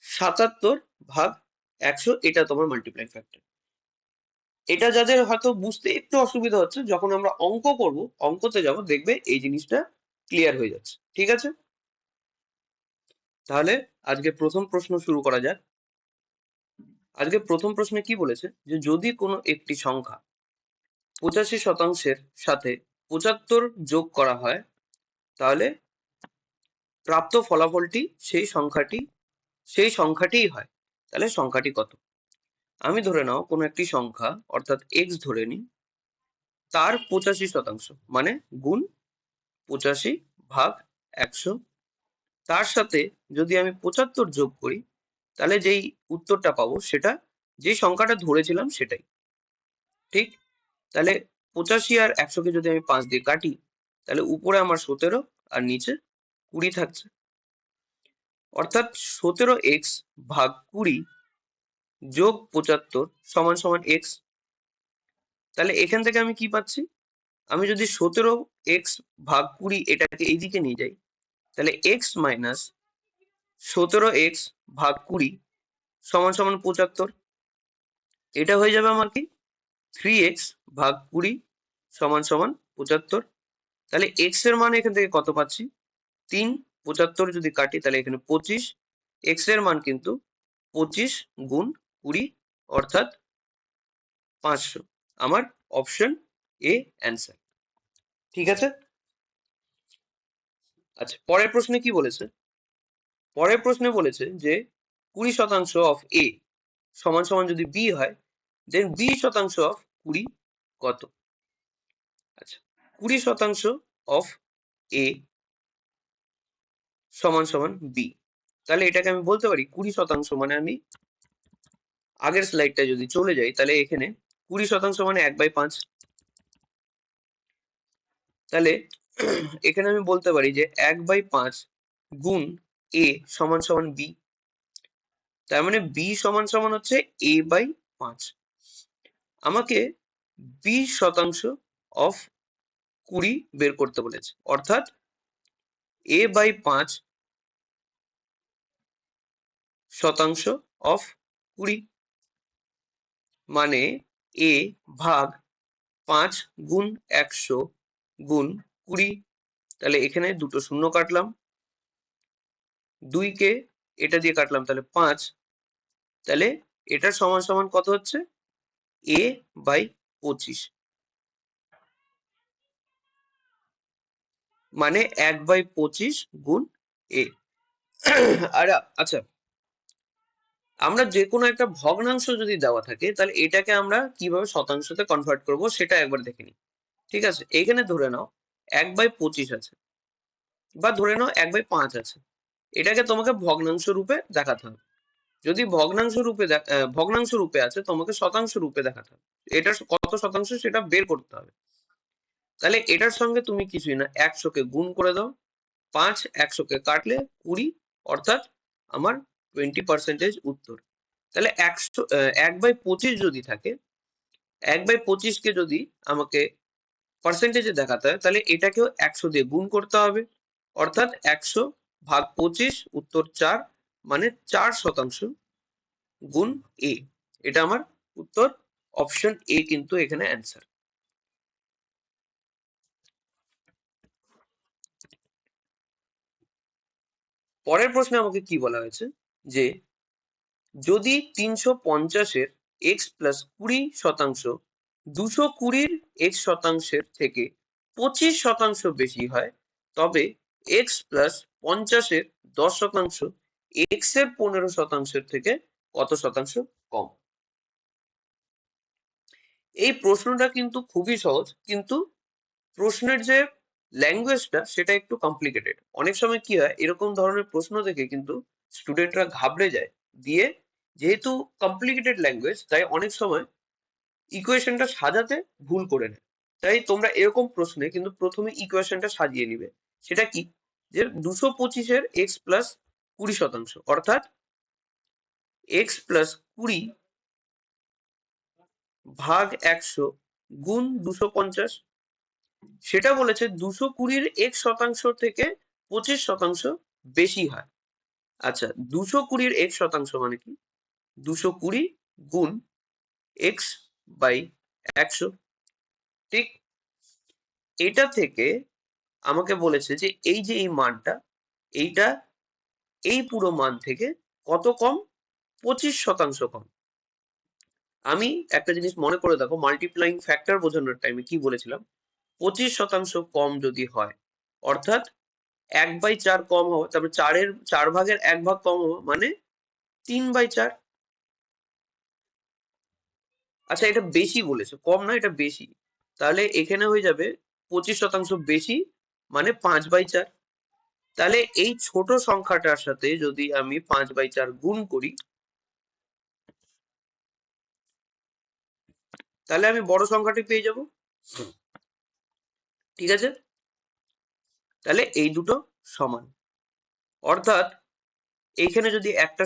77/100, এটা তোমার মাল্টিপ্লাইং ফ্যাক্টর। এটা যাদের হয়তো বুঝতে একটু অসুবিধা হচ্ছে, যখন আমরা অঙ্ক করব, অঙ্কতে যাব, দেখবে এই জিনিসটা ক্লিয়ার হয়ে যাচ্ছে। ঠিক আছে? তাহলে আজকে প্রথম প্রশ্ন শুরু করা যাক। আজকে প্রথম প্রশ্নে কি বলেছে, যে যদি কোনো একটি সংখ্যা 85% সাথে 75 যোগ করা হয়, তাহলে প্রাপ্ত ফলাফলটি সেই সংখ্যাটিই হয়। তাহলে সংখ্যাটি কত? আমি ধরে নাও কোনো একটি সংখ্যা, অর্থাৎ এক্স ধরে নিই, তার 85%, মানে গুণ 85/100, তার সাথে যদি আমি 75 যোগ করি, তাহলে যেই উত্তরটা পাবো সেটা, যে সংখ্যাটা ধরেছিলাম সেটাই। ঠিক? তাহলে 85 আর 100-কে যদি আমি 5 দিয়ে কাটি, তাহলে উপরে আমার 17 আর নিচে 20 থাকছে। অর্থাৎ 17x ভাগ 20 যোগ 75 সমান সমান x। তাহলে এখান থেকে আমি কি পাচ্ছি? আমি যদি 17x ভাগ 20 এটাকে এইদিকে নিয়ে যাই, তাহলে x মাইনাস 17x ভাগ 20 সমান সমান 75। এটা হয়ে যাবে আমার কি? 3x ভাগ 20 সমান সমান 75। তাহলে x এর মান এখান থেকে কত পাচ্ছি? 3। 75 যদি কাটি, তাহলে এখানে 25। x এর মান কিন্তু 25 গুণ 20, অর্থাৎ 500। আমার অপশন এ অ্যান্সার। ঠিক আছে? আচ্ছা, পরের প্রশ্নে কি বলেছে? পরের প্রশ্নে বলেছে যে 20% অফ এ সমান সমান যদি বি হয়, দেন 20% অফ 20 কত? আচ্ছা, 20% অফ এ সমান সমান বি। তাহলে এটাকে আমি বলতে পারি 20% মানে, আমি আগের স্লাইডটা যদি চলে যাই, তাহলে এখানে 20% মানে 1/5। তাহলে এখানে আমি বলতে পারি যে 1/5 গুণ এ সমান সমান বি। তার মানে বি সমান সমান হচ্ছে a/5। আমাকে 20% অফ 20 বের করতে বলেছে, অর্থাৎ a/5 শতাংশ অফ 20, মানে a ভাগ 5 গুণ 100 গুণ 20। তাহলে এখানে দুটো শূন্য কাটলাম, 2কে এটা দিয়ে কাটলাম, তাহলে 5। তাহলে এটার সমান সমান কত হচ্ছে? a/25, মানে 1/25 গুণ এ। আর আচ্ছা, আমরা যে কোনো একটা ভগ্নাংশ যদি দেওয়া থাকে, তাহলে এটাকে আমরা কিভাবে শতাংশতে কনভার্ট করব সেটা একবার দেখে নিই। ঠিক আছে? এখানে ধরে নাও 1/25 আছে, বা ধরে নাও 1/5 আছে। এটাকে তোমাকে ভগ্নাংশ রূপে দেখাতে হবে। যদি ভগ্নাংশ রূপে আছে, তোমাকে শতাংশ রূপে দেখাতে হবে। এটার কত শতাংশ সেটা বের করতে হবে। তাহলে এটার সঙ্গে তুমি কিছুই না, 100-কে গুণ করে দাও, 5 100-কে কাটলে 20, অর্থাৎ আমার 20% উত্তর। তাহলে 1/25 যদি থাকে, 1/25-কে যদি আমাকে পার্সেন্টেজে দেখাতে হয়, তাহলে এটাকেও 100 দিয়ে গুণ করতে হবে। অর্থাৎ 100/25 উত্তর 4 মানে 4% গুণ এ। এটা আমার উত্তর, অপশন এ কিন্তু এখানে অ্যান্সার। পরের প্রশ্নে আমাকে কি বলা হয়েছে যে যদি 350-এর x প্লাস 20% 220-র x শতাংশের থেকে 25% বেশি হয়, তবে x প্লাস 50-এর 10% x এর 15%-এর থেকে কত শতাংশ কম? এই প্রশ্নটা কিন্তু খুবই সহজ, কিন্তু প্রশ্নের যে ল্যাঙ্গুয়েজটা সেটা একটু কমপ্লিকেটেড। অনেক সময় কি হয়, এরকম ধরনের প্রশ্ন থেকে কিন্তু স্টুডেন্টরা ঘাবড়ে যায়, দিয়ে যেহেতু কমপ্লিকেটেড ল্যাঙ্গুয়েজ তাই অনেক সময় ইকুয়েশনটা সাজাতে ভুল করে নেয়। তাই তোমরা এরকম প্রশ্নে কিন্তু প্রথমে ইকুয়েশনটা সাজিয়ে নিবে। সেটা কি, যে 225-এর x প্লাস 20%, অর্থাৎ x প্লাস 20 ভাগ 100 গুণ 250। সেটা বলেছে 220-র x শতাংশ থেকে 25% বেশি হয়। আচ্ছা, 220-র x শতাংশ মানে কি? 220 গুণ x বাই 100। ঠিক, এটা থেকে আমাকে বলেছে যে এই যে এই মানটা, এইটা এই পুরো মান থেকে কত কম? 25% কম। আমি একটা জিনিস মনে করে দেখো, মাল্টিপ্লাইং ফ্যাক্টর বোঝানোর টাইমে কি বলেছিলাম? 25% কম যদি হয়, অর্থাৎ 1/4 কম হওয়া, তারপরে 4 ভাগের 1 ভাগ কম হওয়া, মানে 3/4। আচ্ছা, এটা বেশি বলেছে, কম না, এটা বেশি। তাহলে এখানে হয়ে যাবে 25% বেশি মানে 5/4। তাহলে এই ছোট সংখ্যাটার সাথে যদি আমি 5/4 গুণ করি, তাহলে আমি বড় সংখ্যাটি পেয়ে যাব। ঠিক আছে, তাহলে এই দুটো সমান, অর্থাৎ এইখানে যদি একটা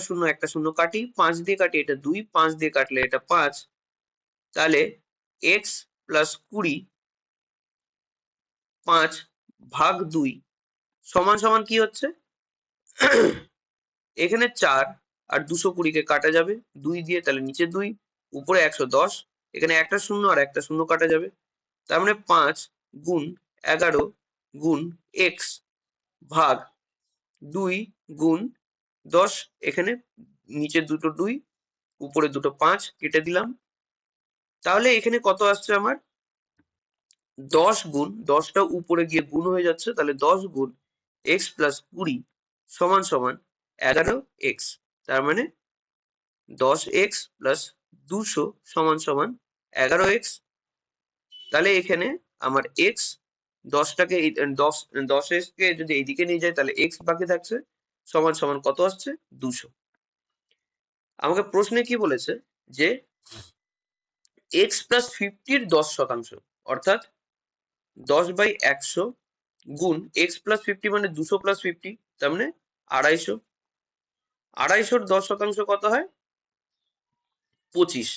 শূন্য কাটি, 5 দিয়ে কাটি এটা 2, 5 দিয়ে কাটলে এটা 5, তাহলে x প্লাস 20 5/2 সমান সমান কি হচ্ছে? এখানে 4 আর 220-কে কাটা যাবে 2 দিয়ে, তাহলে নিচে 2, উপরে 110, এখানে একটা শূন্য আর একটা শূন্য কাটা যাবে, তার মানে 5 গুণ 11 গুণ x ভাগ 2 গুণ 10, এখানে নিচে দুটো 2, উপরে দুটো 5 কেটে দিলাম। তাহলে এখানে কত আসছে আমার? 10 গুণ 10টা উপরে গিয়ে গুণ হয়ে যাচ্ছে, তাহলে 10 গুণ x প্লাস 20 সমান সমান 11x। তার মানে 10x প্লাস 200 সমান সমান 11x। তাহলে এখানে আমার x 10টাকে 10কে যদি এইদিকে নিয়ে যায়, তাহলে x বাকি থাকছে, সমান সমান কত আসছে? 200। আমাকে প্রশ্নে কি বলেছে যে x প্লাস 50-র 10%, অর্থাৎ 10/100 গুণ x প্লাস 50 মানে 200 প্লাস 50, তার মানে 250। 250-র 10% কত হয়? 25।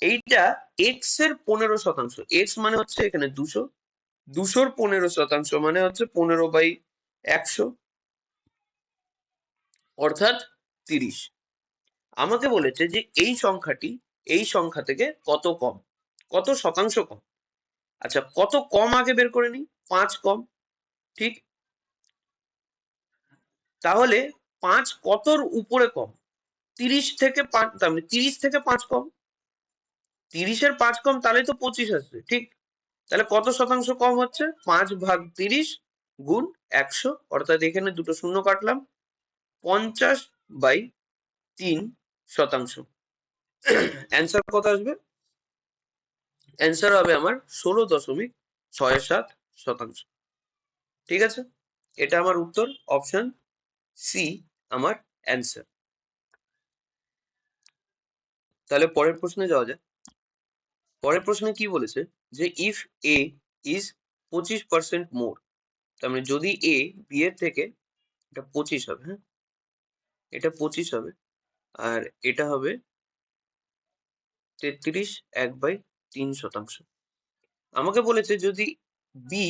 এইটা x এর 15%। x মানে হচ্ছে এখানে 200, 200-র 15% মানে হচ্ছে 15/100, অর্থাৎ 30। আমাকে বলেছে যে এই সংখ্যাটি এই সংখ্যা থেকে কত কম, কত শতাংশ কম। আচ্ছা, কত কম আগে বের করে নিই। 5 কম। ঠিক, তাহলে 5 কতর উপরে কম? 30 থেকে 5, তার মানে 30 থেকে 5 কম। 30-এর 5 কম, তাহলে তো 25 আসবে। ঠিক, তাহলে কত শতাংশ কম হচ্ছে? 5/30 গুণ 100, অর্থাৎ এখানে দুটো শূন্য কাটলাম, 50/3 অ্যান্সার কত আসবে? অ্যান্সার হবে আমার 16.67%। ঠিক আছে, এটা আমার উত্তর, অপশন সি আমার অ্যান্সার। তাহলে পরের প্রশ্নে যাওয়া যায়। পরের প্রশ্নে কি বলেছে যে ইফ এ ইজ 25% মোর, তার মানে যদি এ বি এর থেকে, এটা 25 হবে, হ্যাঁ এটা 25 হবে, আর এটা হবে 33 1/3%। আমাকে বলেছে যদি বি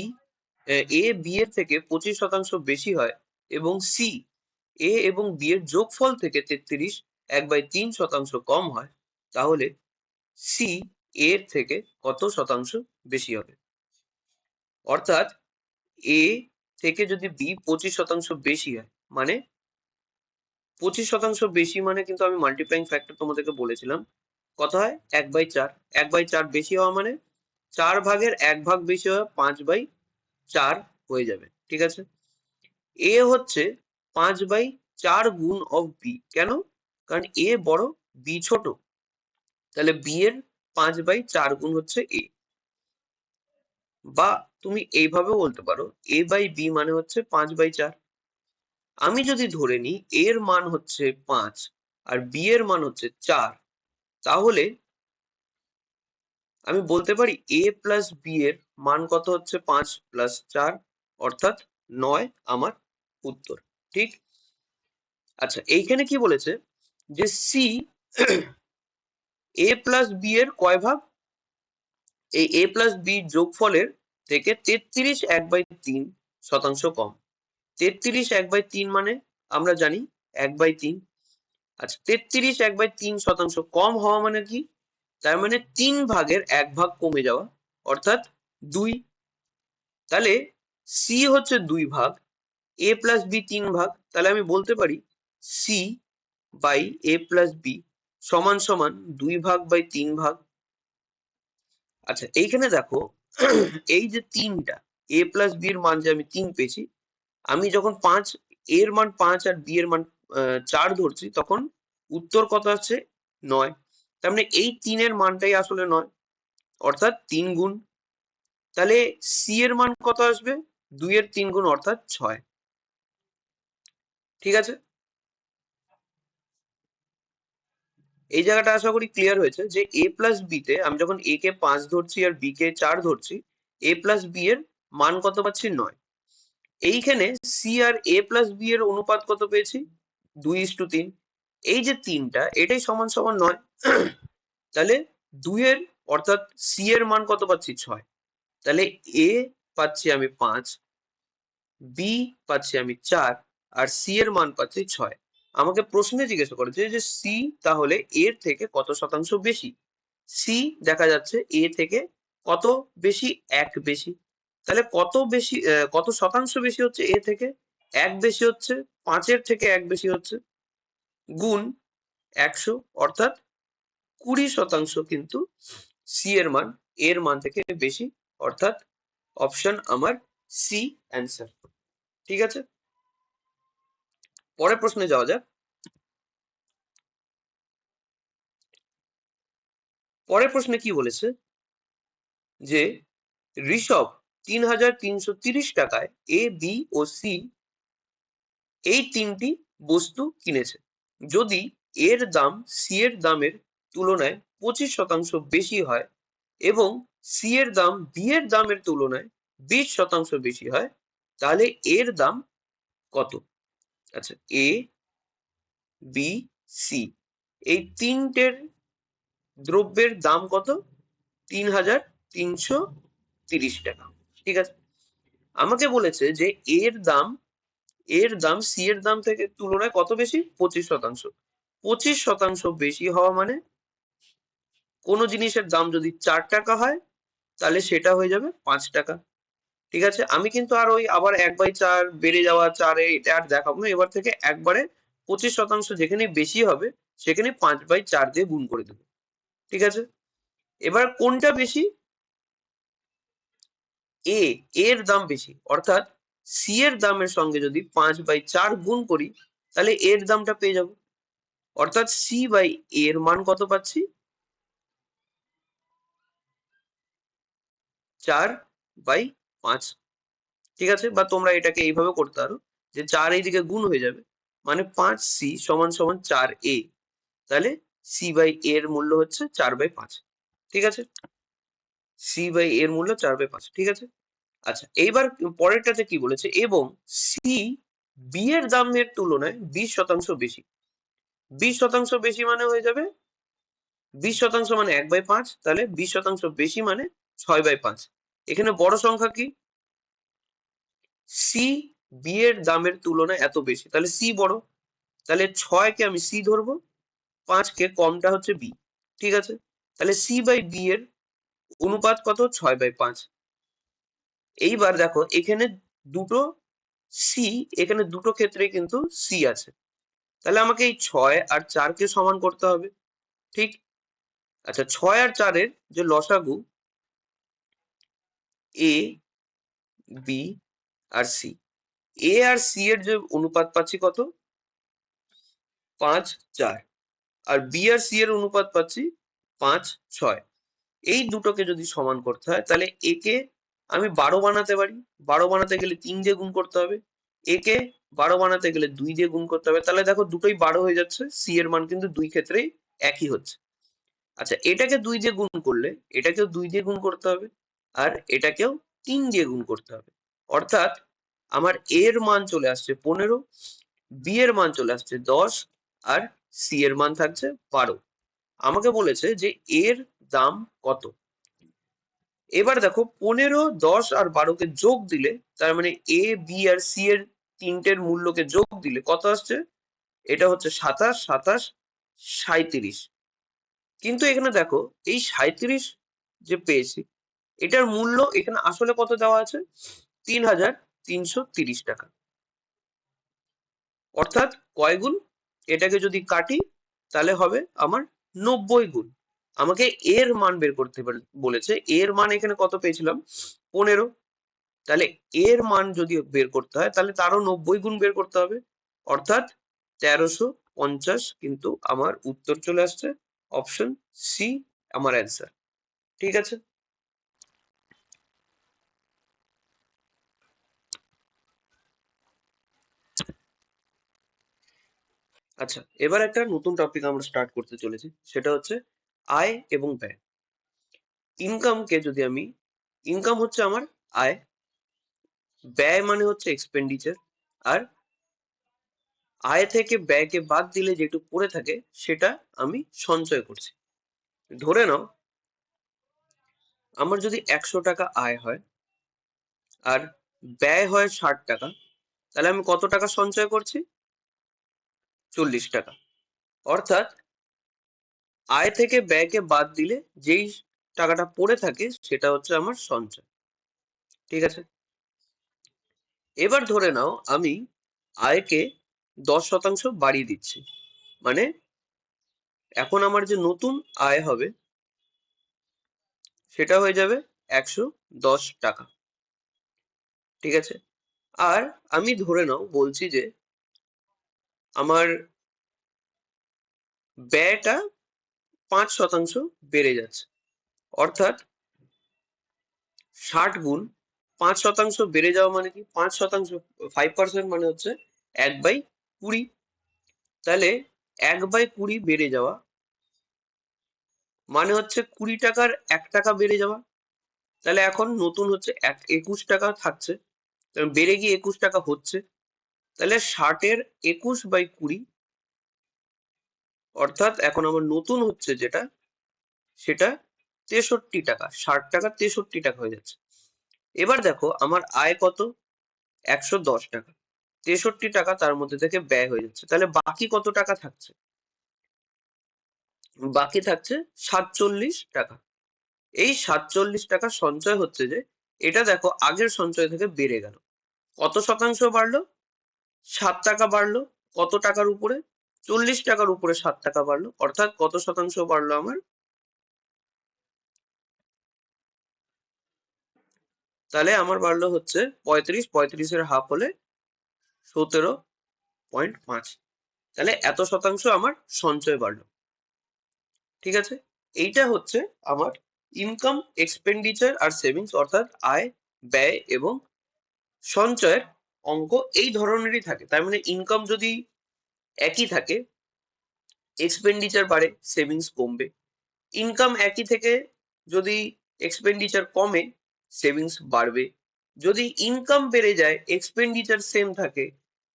এ বি এর থেকে 25% বেশি হয় এবং সি এ এবং বি এর যোগফল থেকে 33 1/3 কম হয়, তাহলে সি এর থেকে কত শতাংশ বেশি হবে? অর্থাৎ এ থেকে যদি বি 25% বেশি হয়, মানে 25% বেশি মানে কিন্তু আমি মাল্টিপ্লাইং ফ্যাক্টর তোমাদেরকে বলেছিলাম কত হয় 1/4। 1/4 বেশি হওয়া মানে 4/1 বেশি হওয়া 5/4 হয়ে যাবে, ঠিক আছে। এ হচ্ছে 5/4 গুণ অফ বি, কেন? কারণ এ বড়, বি ছোট, তাহলে বি এর 5/4 গুণ হচ্ছে এ। বা তুমি এইভাবেও বলতে পারো এ বাই বি মানে হচ্ছে 5/4। আমি যদি ধরে নিই এর মান হচ্ছে 5 আর বি এর মান হচ্ছে 4, তাহলে আমি বলতে পারি এ প্লাস বি এর মান কত হচ্ছে 5 প্লাস 4, অর্থাৎ 9 আমার উত্তর, ঠিক। আচ্ছা, এইখানে কি বলেছে যে সি এ প্লাস বি এর কয় ভাগ? এই এ প্লাস বি যোগফলের থেকে 33 1/3 কম। 33 1/3 মানে আমরা জানি 1/3। আচ্ছা, 33 1/3 কম হওয়া মানে কি? তার মানে 3/1 কমে যাওয়া, অর্থাৎ 2। তাহলে সি হচ্ছে 2 ভাগ, এ প্লাস বি 3 ভাগ, তাহলে আমি বলতে পারি C by A plus B সমান সমান 2 ভাগ বাই 3 ভাগ। আচ্ছা, এইখানে দেখো এই যে 3টা এ প্লাস বি এর মান যে আমি 3 পেয়েছি, আমি যখন 5 এর মান 5 আর বি এর মান 4 ধরছি, তখন উত্তর কত আছে 9। তার মানে এই 3 এর মানটাই আসলে 9, অর্থাৎ 3 গুণ। তাহলে সি এর মান কত আসবে? 2 এর 3 গুণ, অর্থাৎ 6, ঠিক আছে। এই জায়গাটা আশা করি ক্লিয়ার হয়েছে যে এ প্লাস বি তে আমি যখন এ কে 5 ধরছি আর বি কে 4 ধরছি, এ প্লাস বি এর মান কত পাচ্ছি 9। এইখানে সি আর এ প্লাস বি এর অনুপাত কত পেয়েছি? 2:3। এই যে 3টা এটাই সমান সমান 9। তাহলে 2 এর অর্থাৎ সি এর মান কত পাচ্ছি? 6। তাহলে এ পাচ্ছি আমি 5, বি পাচ্ছি আমি 4 আর সি এর মান পাচ্ছি 6। আমাকে প্রশ্নে জিজ্ঞাসা করেছে যে সি তাহলে এর থেকে কত শতাংশ বেশি। সি দেখা যাচ্ছে এ থেকে কত বেশি? 1 বেশি। তাহলে কত বেশি, কত শতাংশ বেশি হচ্ছে এ থেকে? 1 বেশি হচ্ছে, 5-এর থেকে 1 বেশি হচ্ছে, গুণ 100, অর্থাৎ 20% কিন্তু সি এর মান এর মান থেকে বেশি, অর্থাৎ অপশন আমার সি অ্যান্সার, ঠিক আছে। পরের প্রশ্নে যাওয়া যাক। পরের প্রশ্নে কি বলেছে যে ঋষভ 3,330 টাকায় এ বি ও সি এই 3টি বস্তু কিনেছে। যদি এর দাম সি এর দামের তুলনায় 25% বেশি হয় এবং সি এর দাম বি এর দামের তুলনায় 20% বেশি হয়, তাহলে এর দাম কত? আচ্ছা, এ বি সি এই 3টের দ্রব্যের দাম কত? 3,330 টাকা, ঠিক আছে। আমাকে বলেছে যে এর দাম সি এর দাম থেকে তুলনায় কত বেশি? 25%। 25% বেশি হওয়া মানে কোনো জিনিসের দাম যদি 4 টাকা হয়, তাহলে সেটা হয়ে যাবে 5 টাকা, ঠিক আছে। আমি কিন্তু আর ওই আবার 1/4 বেড়ে যাওয়া 4-এ এটা আর দেখাবো না। এবার থেকে একবারে 25% যেখানে বেশি হবে সেখানে 5/4 দিয়ে গুণ করে দেবো, ঠিক আছে। এবার কোনটা বেশি? এ এর দাম বেশি, অর্থাৎ সি এর দামের সঙ্গে যদি 5/4 গুণ করি, তাহলে এর দামটা পেয়ে যাবো, অর্থাৎ সি বাই এর মান কত পাচ্ছি? 4/5, ঠিক আছে। বা তোমরা এটাকে এইভাবে করতে পারো যে 4 এইদিকে গুণ হয়ে যাবে, মানে 5c সমান সমান 4a। তাহলে সি বাই এর মূল্য হচ্ছে 4/5, ঠিক আছে। সি বাই এর মূল্য 4/5, ঠিক আছে। আচ্ছা, এইবার পরেরটাতে কি বলেছে? এবং সি বি এর দামের তুলনায় 20% বেশি। 20% বেশি মানে হয়ে যাবে 20% মানে 1/5, তাহলে 20% বেশি মানে 6/5। এখানে বড় সংখ্যা কি? সি বি এর দামের তুলনায় এত বেশি, তাহলে সি বড়, তাহলে 6-কে আমি সি ধরবো, 5-কে কমটা হচ্ছে বি। ঠিক আছে, তাহলে সি বাই বি এর অনুপাত কত? 6/5। এইবার দেখো এখানে দুটো সি, এখানে দুটো ক্ষেত্রে কিন্তু সি আছে, তাহলে আমাকে এই 6 আর 4-কে সমান করতে হবে। ঠিক, আচ্ছা 6 আর 4-এর যে লসাগু A B R C, A R C এর যে অনুপাত পাচ্ছি কত? 5-4। আর বি আর সি এর অনুপাত পাচ্ছি 5-6। এই দুটোকে যদি সমান করতে হয় তাহলে একে আমি 12 বানাতে পারি, 12 বানাতে গেলে 3 দিয়ে গুণ করতে হবে, একে 12 বানাতে গেলে 2 দিয়ে গুণ করতে হবে, তাহলে দেখো দুটোই 12 হয়ে যাচ্ছে, সি এর মান কিন্তু দুই ক্ষেত্রেই একই হচ্ছে। আচ্ছা এটাকে 2 দিয়ে গুণ করলে এটাকেও 2 দিয়ে গুণ করতে হবে, আর এটাকেও 3 দিয়ে গুণ করতে হবে, অর্থাৎ আমার এর মান চলে আসছে 15, বি এর মান চলে আসছে 10, আর সি এর মান থাকছে 12। আমাকে বলেছে যে এর দাম কত। এবার দেখো 15, 10 আর 12-কে যোগ দিলে, তার মানে এ বি আর সি এর তিনটের মূল্যকে যোগ দিলে কত আসছে? এটা হচ্ছে 27, 27, 37। কিন্তু এখানে দেখো এই 37 যে পেয়েছি, এটার মূল্য এখানে আসলে কত দেওয়া আছে? 3,330 টাকা। অর্থাৎ কয় গুণ? এটাকে যদি কাটি তাহলে হবে আমার 90 গুণ। আমাকে এর মান বের করতে বলেছে, এর মান এখানে কত পেয়েছিলাম? 15। তাহলে এর মান যদি বের করতে হয় তাহলে তারও 90 গুণ বের করতে হবে, অর্থাৎ 1350 কিন্তু আমার উত্তর চলে আসছে। অপশন সি আমার অ্যান্সার। ঠিক আছে, আচ্ছা এবার একটা নতুন টপিক আমরা স্টার্ট করতে চলেছি, সেটা হচ্ছে আয় এবং ব্যয়। ইনকামকে যদি আমি, ইনকাম হচ্ছে আমার আয়, ব্যয় মানে হচ্ছে এক্সপেন্ডিচার, আর আয় থেকে ব্যয়কে বাদ দিলে যেটুকু পড়ে থাকে সেটা আমি সঞ্চয় করছি। ধরে নাও আমার যদি 100 টাকা আয় হয় আর ব্যয় হয় 60 টাকা, তাহলে আমি কত টাকা সঞ্চয় করছি? 40 টাকা। অর্থাৎ আয় থেকে ব্যয়কে বাদ দিলে যেই টাকাটা পড়ে থাকে সেটা হচ্ছে আমার সঞ্চয়। ঠিক আছে, এবার ধরে নাও আমি আয়কে 10% বাড়িয়ে দিচ্ছি, মানে এখন আমার যে নতুন আয় হবে সেটা হয়ে যাবে 110 টাকা। ঠিক আছে, আর আমি ধরে নাও বলছি যে আমার ব্যয়টা 5% বেড়ে যাচ্ছে, অর্থাৎ 60 গুণ 5% বেড়ে যাওয়া মানে কি? 5%, 5% মানে হচ্ছে 1/20। তাহলে 1/20 বেড়ে যাওয়া মানে হচ্ছে 20 টাকার 1 টাকা বেড়ে যাওয়া। তাহলে এখন নতুন হচ্ছে 21 টাকা থাকছে, বেড়ে গিয়ে 21 টাকা হচ্ছে। তাহলে 60-এর 21/20, অর্থাৎ এখন আমার নতুন হচ্ছে যেটা সেটা 63 টাকা। 60 টাকা 63 টাকা হয়ে যাচ্ছে। এবার দেখো আমার আয় কত? 110 টাকা, 63 টাকা তার মধ্যে থেকে ব্যয় হয়ে যাচ্ছে, তাহলে বাকি কত টাকা থাকছে? বাকি থাকছে 47 টাকা। এই 47 টাকা সঞ্চয় হচ্ছে যে, এটা দেখো আগের সঞ্চয় থেকে বেড়ে গেল। কত শতাংশ বাড়লো? 7 টাকা বাড়লো। কত টাকার উপরে? 40 টাকার উপরে 7 টাকা বাড়লো, অর্থাৎ কত শতাংশ বাড়লো আমার? তাহলে আমার বাড়লো হচ্ছে 35, 35-এর হাফ হলে 17.5। তাহলে এত শতাংশ আমার সঞ্চয় বাড়লো। ঠিক আছে, এইটা হচ্ছে আমার ইনকাম, এক্সপেন্ডিচার আর সেভিংস, অর্থাৎ আয়, ব্যয় এবং সঞ্চয়ের অঙ্ক এই ধরনেরই থাকে। তার মানে ইনকাম যদি একই থাকে, এক্সপেন্ডিচার বাড়ে, সেভিংস কমবে। ইনকাম একই থেকে যদি এক্সপেন্ডিচার কমে, সেভিংস বাড়বে। যদি ইনকাম বেড়ে যায়, এক্সপেন্ডিচার সেম থাকে,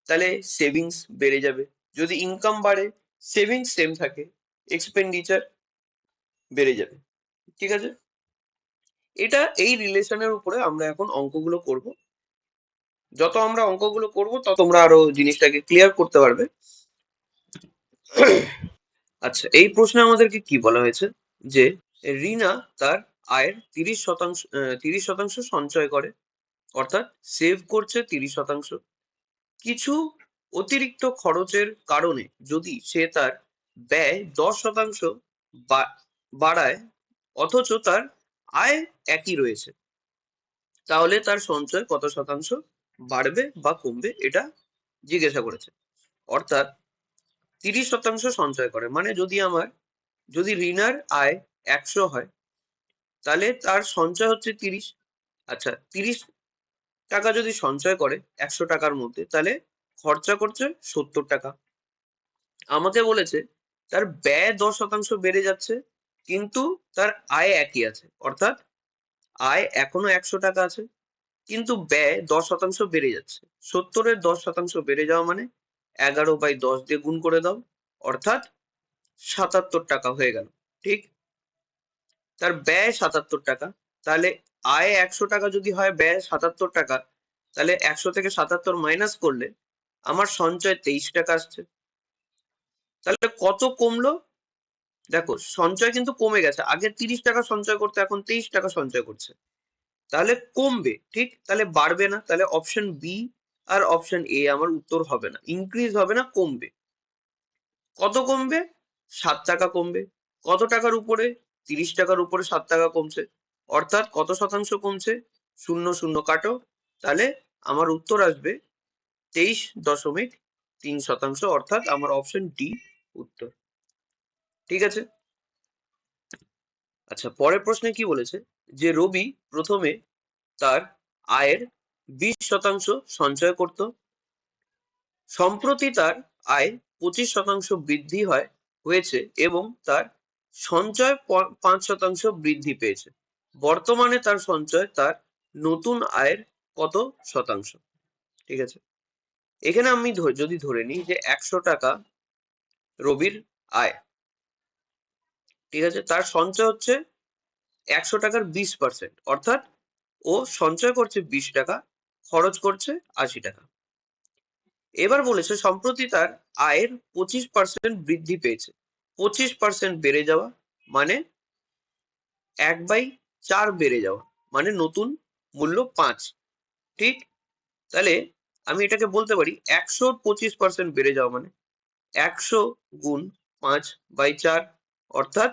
তাহলে সেভিংস বেড়ে যাবে। যদি ইনকাম বাড়ে, সেভিংস সেম থাকে, এক্সপেন্ডিচার বেড়ে যাবে। ঠিক আছে, এটা এই রিলেশনের উপরে আমরা এখন অঙ্কগুলো করব। যত আমরা অঙ্কগুলো করবো তত তোমরা আরো জিনিসটাকে ক্লিয়ার করতে পারবে। আচ্ছা, এই প্রশ্নে আমাদেরকে কি বলা হয়েছে যে রিনা তার আয়ের 30% সঞ্চয় করে, অর্থাৎ সেভ করছে 30%। কিছু অতিরিক্ত খরচের কারণে যদি সে তার ব্যয় 10% বাড়ায়, অথচ তার আয় একই রয়েছে, তাহলে তার সঞ্চয় কত শতাংশ বাড়বে বা কমবে, এটা জিজ্ঞাসা করেছে। অর্থাৎ 30% সঞ্চয় করে মানে যদি রিনার আয় 100 হয়, তাহলে তার সঞ্চয় হচ্ছে 30। আচ্ছা, 30 টাকা যদি সঞ্চয় করে 100 টাকার মধ্যে, তাহলে খরচা করছে 70 টাকা। আমাকে বলেছে তার ব্যয় 10% বেড়ে যাচ্ছে, কিন্তু তার আয় একই আছে, অর্থাৎ আয় এখনো 100 টাকা আছে, কিন্তু ব্যয় 10% বেড়ে যাচ্ছে। 70-এর 10% বেড়ে যাওয়া মানে 11/10 দিয়ে গুণ করে দাও, অর্থাৎ 77 টাকা হয়ে গেল। ঠিক, তার ব্যয় 77 টাকা, তাহলে আয় 100 টাকা যদি হয়, ব্যয় 77 টাকা, তাহলে 100 থেকে 77 মাইনাস করলে আমার সঞ্চয় 23 টাকা আসছে। তাহলে কত কমলো? দেখো, সঞ্চয় কিন্তু কমে গেছে, আগে 30 টাকা সঞ্চয় করতে, এখন 23 টাকা সঞ্চয় করছে, তাহলে কমবে। ঠিক, তাহলে বাড়বে না, তাহলে অপশন বি আর অপশন এ আমার উত্তর হবে না, ইনক্রিজ হবে না, কমবে। কত কমবে? 7 টাকা কমবে। কত টাকার উপরে? 30 টাকার উপরে 7 টাকা কমছে, অর্থাৎ কত শতাংশ কমছে? 0 কাটো, তাহলে আমার উত্তর আসবে 23.3%, অর্থাৎ আমার অপশন ডি উত্তর। ঠিক আছে। আচ্ছা, পরের প্রশ্নে কি বলেছে যে রবি প্রথমে তার আয়ের 20% সঞ্চয় করত, সম্প্রতি তার আয় 25% বৃদ্ধি হয়েছে এবং তার সঞ্চয় 5% বৃদ্ধি পেয়েছে। বর্তমানে তার সঞ্চয় তার নতুন আয়ের কত শতাংশ? ঠিক আছে, এখানে আমি যদি ধরে নিই যে 100 টাকা রবির আয়, ঠিক আছে, তার সঞ্চয় হচ্ছে 100 টাকার 20%, অর্থাৎ ও সঞ্চয় করছে 20 টাকা, খরচ করছে 80 টাকা। এবার বলেছে সম্প্রতি তার আয়ের 25% বৃদ্ধি পেয়েছে। 25% বেড়ে যাওয়া মানে 1/4 বেড়ে যাওয়া, মানে নতুন মূল্য 5। ঠিক, তাহলে আমি এটাকে বলতে পারি 125% বেড়ে যাওয়া মানে 100 গুণ 5/4, অর্থাৎ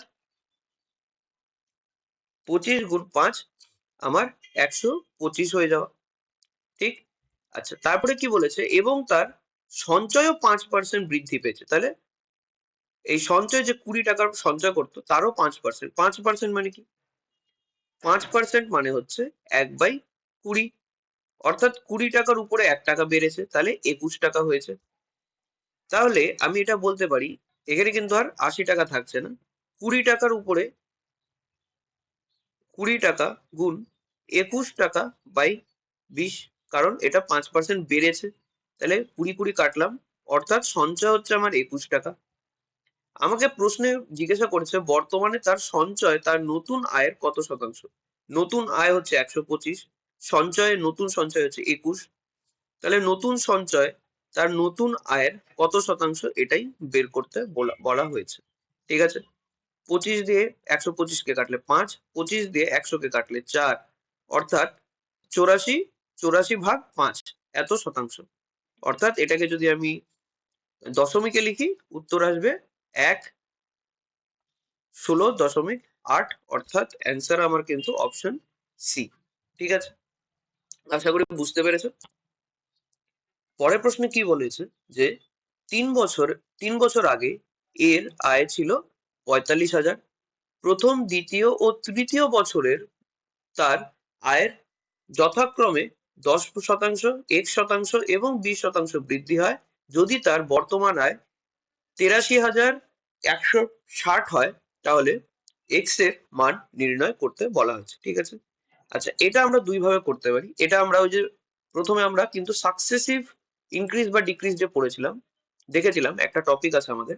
25 গুণ 5 আমার 125 হয়ে যাওয়া। ঠিক, আচ্ছা, তারপরে কি বলেছে এবং তার সঞ্চয়ও 5% বৃদ্ধি পেয়েছে, তাহলে এই সঞ্চয় যে 20 টাকার সঞ্চয় করতো তারও 5%। 5% মানে কি? 5% মানে হচ্ছে 1/20, অর্থাৎ 20 টাকার উপরে 1 টাকা বেড়েছে, তাহলে 21 টাকা হয়েছে। তাহলে আমি এটা বলতে পারি, এখানে কিন্তু আর 80 টাকা থাকছে না, 20 টাকার উপরে 20 টাকা গুণ 21 টাকা বাই 20, কারণ এটা 5% বেড়েছে, তাহলে 20 কাটলাম, অর্থাৎ সঞ্চয় হচ্ছে আমার 21 টাকা। আমাকে প্রশ্নে জিজ্ঞাসা করেছে বর্তমানে তার সঞ্চয় তার নতুন আয়ের কত শতাংশ। নতুন আয় হচ্ছে 125, নতুন সঞ্চয় হচ্ছে 21, তাহলে নতুন সঞ্চয় তার নতুন আয়ের কত শতাংশ, এটাই বের করতে বলা হয়েছে। ঠিক আছে, 25 দিয়ে 125 কে কাটলে 5, 25 দিয়ে 100 কে কাটলে 4, অর্থাৎ 84 ভাগ 5 এত শতাংশ। অর্থাৎ এটাকে যদি আমি দশমিকে লিখি, উত্তর আসবে 1/16.8, অর্থাৎ অ্যান্সার আমার কিন্তু অপশন সি। ঠিক আছে, আশা করি বুঝতে পেরেছো। পরের প্রশ্নে কি বলেছে যে 3 বছর আগে এর আয় ছিল 45,000, প্রথম, দ্বিতীয় ও তৃতীয় বছরের তার আয়ের যথাক্রমে 10%, 1% এবং 20% বৃদ্ধি হয়। যদি তার বর্তমান আয় 83,160 হয়, তাহলে এক্স এর মান নির্ণয় করতে বলা হয়েছে। ঠিক আছে, আচ্ছা, এটা আমরা দুই ভাবে করতে পারি। এটা আমরা ওই যে প্রথমে আমরা কিন্তু সাকসেসিভ ইনক্রিজ বা ডিক্রিজ যে পড়েছিলাম, দেখেছিলাম একটা টপিক আছে আমাদের,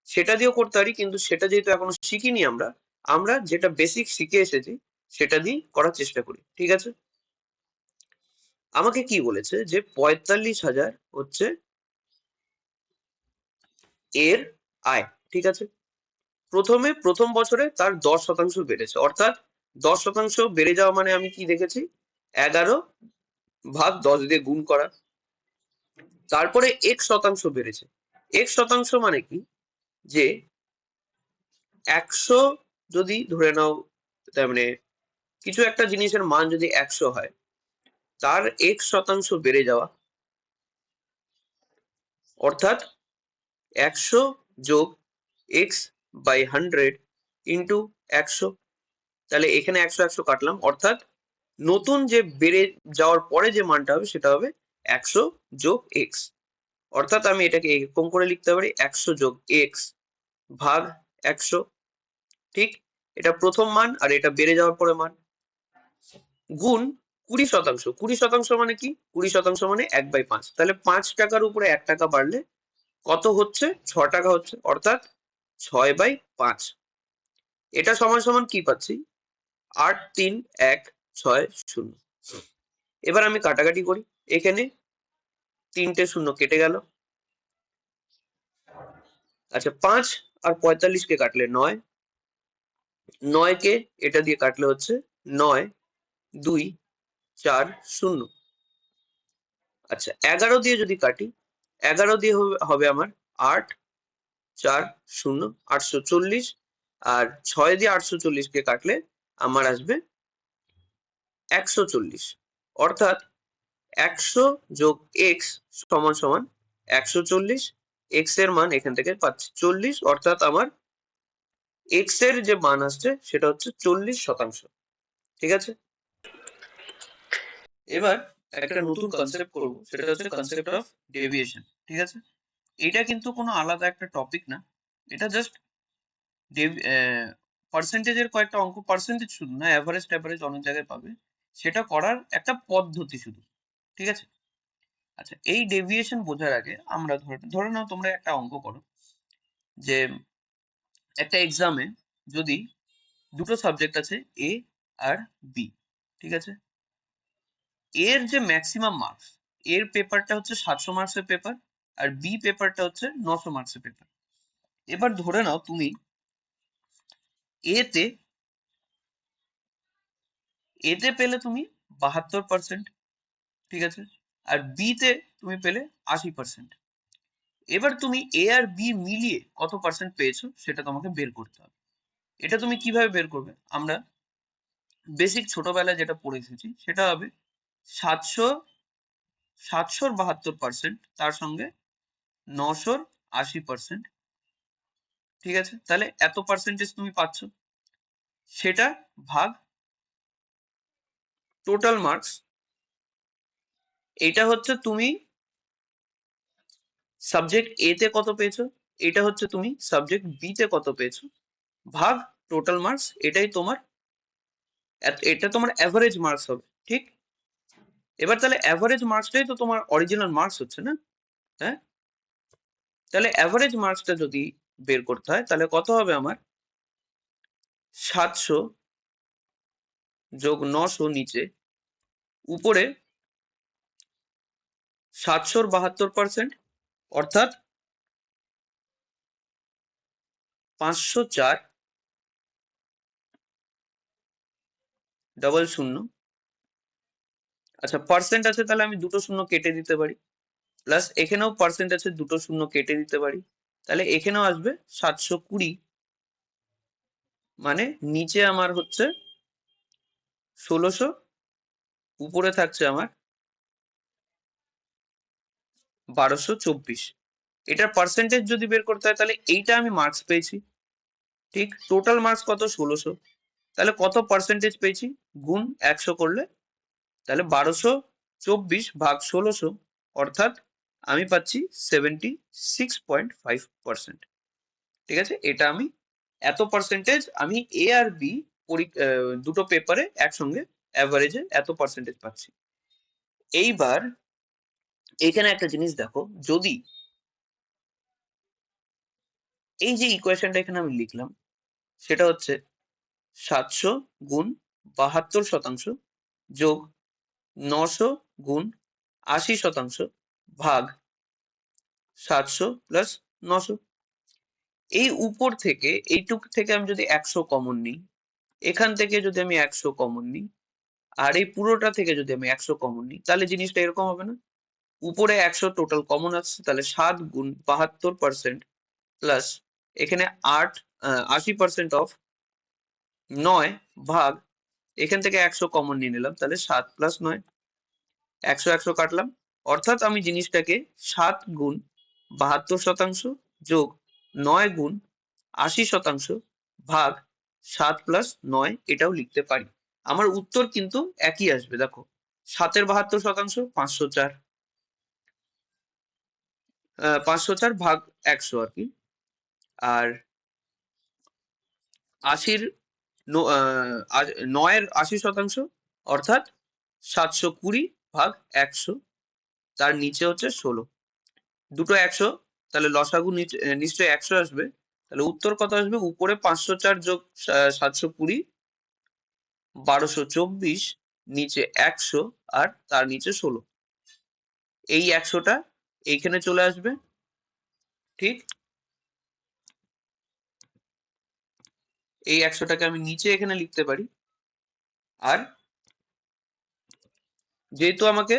সেটা দিয়েও করতে পারি, কিন্তু সেটা যেহেতু এখনো শিখিনি আমরা, আমরা যেটা বেসিক শিখে এসেছি সেটা দিয়ে করার চেষ্টা করি। ঠিক আছে, আমাকে কি বলেছে যে 45,000 হচ্ছে এর আয়, ঠিক আছে। প্রথম বছরে তার 10% বেড়েছে, অর্থাৎ 10% বেড়ে যাওয়া মানে আমি কি দেখেছি, 11/10 দিয়ে গুণ করা। তারপরে 1% বেড়েছে। 1% মানে কি, যে 100 যদি ধরে নাও, তার মানে কিছু একটা জিনিসের মান যদি 100 হয়, তার 1% বেড়ে যাওয়া, অর্থাৎ 100 যোগ x/100 ইন্টু 100। তাহলে এখানে 100 কাটলাম, অর্থাৎ নতুন যে বেড়ে যাওয়ার পরে যে মানটা হবে সেটা হবে 100 যোগ x। অর্থাৎ আমি এটাকে এরকম করে লিখতে পারি 100 যোগ x ভাগ 100। ঠিক, এটা প্রথম মান আর এটা বেড়ে যাওয়ার পরে মান, গুণ 20%। 20% মানে কি, 20% মানে 1/5। তাহলে 5 টাকার উপরে 1 টাকা বাড়লে কত হচ্ছে, 6 টাকা হচ্ছে, অর্থাৎ 6/5। এটা সমান সমান কি পাচ্ছি, 83160। এবার আমি কাটাকাটি করি, এখানে 3টে শূন্য কেটে গেল। আচ্ছা, 5 আর 45 কে কাটলে 9, 9 কে এটা দিয়ে কাটলে হচ্ছে 9 2 4 0। আচ্ছা, 11 দিয়ে যদি কাটি, 11 দিয়ে হবে আমার 8 4 0 840। আর 6 দিয়ে 840 কে কাটলে আমার আসবে 140। অর্থাৎ 100 যোগ এক্স সমান সমান 140। এক্স এর মান এখান থেকে পাচ্ছি 40, অর্থাৎ আমার এক্স এর যে মান আসছে সেটা হচ্ছে 40%। ঠিক আছে, এবার একটা নতুন কনসেপ্ট করব, সেটা হচ্ছে কনসেপ্ট অফ ডেভিয়েশন। ঠিক আছে, এটা কিন্তু কোনো আলাদা একটা টপিক না, এটা জাস্ট পার্সেন্টেজের কয়েকটা অঙ্ক, পার্সেন্টেজ শুধু না, অ্যাভারেজ ট্যাভারেজ অনেক জায়গায় পাবে, সেটা করার একটা পদ্ধতি শুধু। ঠিক আছে, আচ্ছা, এই ডেভিয়েশন বোঝার আগে আমরা ধরে নাও তোমরা একটা অঙ্ক করো, যে একটা এক্সামে যদি দুটো সাবজেক্ট আছে, এ আর বি। ঠিক আছে, এর যে ম্যাক্সিমাম মার্কস, এর পেপারটা হচ্ছে 700 মার্কসের পেপার, আর বি পেপারটা হচ্ছে 900 মার্কসের পেপার। এবার ধরে নাও তুমি এতে এতে পেলে তুমি 72%। ঠিক আছে, আর বিতে তুমি পেলে 80%। এবার তুমি এ আর বি মিলিয়ে কত পার্সেন্ট পেয়েছো সেটা তোমাকে বের করতে হবে। এটা তুমি কিভাবে বের করবে, আমরা বেসিক ছোটবেলায় যেটা পড়ে এসেছি সেটা হবে 700 772%, তার সঙ্গে 980%। ঠিক আছে, তাহলে এত পার্সেন্টেজ তুমি পাচ্ছ, সেটা ভাগ টোটাল মার্কস। এটা হচ্ছে তুমি সাবজেক্ট এ তে কত পেয়েছো, এটা হচ্ছে তুমি সাবজেক্ট বি তে কত পেয়েছো, ভাগ টোটাল মার্কস। এটাই তোমার, এটা তোমার অ্যাভারেজ মার্কস হবে। ঠিক, এবার তাহলে অ্যাভারেজ মার্কসটাই তো তোমার অরিজিনাল মার্কস হচ্ছে না। হ্যাঁ, তাহলে অ্যাভারেজ মার্কসটা যদি বের করতে হয় তাহলে কত হবে আমার, 700 যোগ 900 নিচে, উপরে 772%, অর্থাৎ 504,00,00। আচ্ছা, পার্সেন্ট আছে তাহলে আমি দুটো শূন্য কেটে দিতে পারি, প্লাস এখানেও পার্সেন্ট আছে, দুটো শূন্য কেটে দিতে পারি, তাহলে এখানেও আসবে 720। মানে নিচে আমার হচ্ছে 1600, উপরে থাকছে আমার 1224। এটার পার্সেন্টেজ যদি বের করতে হয় তাহলে এইটা আমি মার্কস পেয়েছি। ঠিক, টোটাল মার্কস কত, 1600, তাহলে কত পার্সেন্টেজ পেয়েছি, গুণ 100 করলে, তাহলে 1224 ভাগ 1600, অর্থাৎ আমি পাচ্ছি 76.5%। ঠিক আছে, এটা আমি এত পার্সেন্টেজ আমি এ আর বি দুটো পেপারে একসঙ্গে অ্যাভারেজে এত পার্সেন্টেজ পাচ্ছি। এইবার এখানে একটা জিনিস দেখো, যদি এই যে ইকুয়েশনটা এখানে আমি লিখলাম, সেটা হচ্ছে 700 গুণ 72% যোগ 900 গুণ 80% ভাগ 700 প্লাস 900। এই উপর থেকে এইটুক থেকে আমি যদি 100 কমন নিই, এখান থেকে যদি আমি 100 কমন নিই, আর এই পুরোটা থেকে যদি আমি 100 কমন নিই, তাহলে জিনিসটা এরকম হবে না? উপরে 100 টোটাল কমন আসছে, তাহলে 7 গুণ 72% প্লাস এখানে 80% অফ 9 ভাগ এখান থেকে 100 কমন নিয়ে নিলাম, তাহলে 7 প্লাস 9, 100 100 কাটলাম। অর্থাৎ আমি জিনিসটাকে 7 গুণ 72% যোগ 9 গুণ 80% ভাগ 7 প্লাস 9 এটাও লিখতে পারি। আমার উত্তর কিন্তু একই আসবে। দেখো, 7-এর 72% 504, 504 ভাগ 100 আর কি। আর 80-র 9-এর 80% অর্থাৎ 720 ভাগ 100, তার নিচে হচ্ছে 16। দুটো 100, তাহলে লসাগু নিশ্চয়ই 100 আসবে। তাহলে উত্তর কত আসবে? উপরে 504 যোগ 720 1224, নিচে 100 আর তার নিচে 16। এই 100টা এইখানে চলে আসবে, ঠিক? এই 100টাকে আমি নিচে এখানে লিখতে পারি। আর যেহেতু আমাকে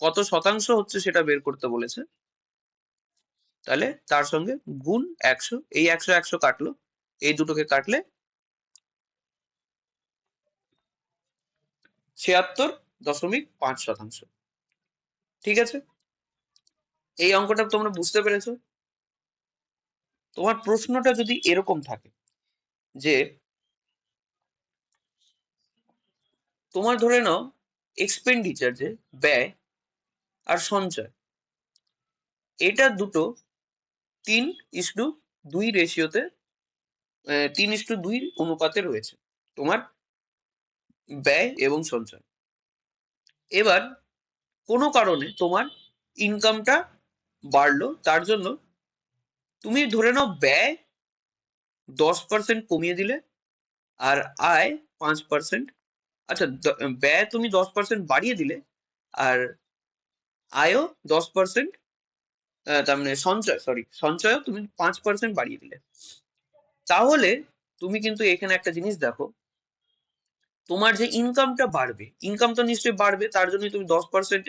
কত শতাংশ হচ্ছে সেটা বের করতে বলেছে, তাহলে তার সঙ্গে গুণ 100, এই 100 100 কাটলো, এই দুটোকে কাটলে 76.5%। ঠিক আছে, এই অঙ্কটা তোমরা বুঝতে পেরেছো? তোমার প্রশ্নটা যদি এরকম থাকে যে তোমার ধরে নাও এক্সপেন্ডিচার, যে ব্যয় আর সঞ্চয়, এটা দুটো 3:2 রেশিওতে, 3:2 অনুপাতে রয়েছে তোমার ব্যয় এবং সঞ্চয়। এবার কোনো কারণে তোমার ইনকামটা বাড়লো, তার জন্য তুমি ধরে নাও ব্যয় 10% কমিয়ে দিলে আর আয় 5%। আচ্ছা, ব্যয় তুমি 10% বাড়িয়ে দিলে আর আয়ও 10%, তার মানে সঞ্চয়ও তুমি 5% বাড়িয়ে দিলে। তাহলে তুমি কিন্তু এখানে একটা জিনিস দেখো, তোমার যে ইনকামটা বাড়বে, ইনকাম তো নিশ্চয়ই বাড়বে, তার জন্যই তুমি 10%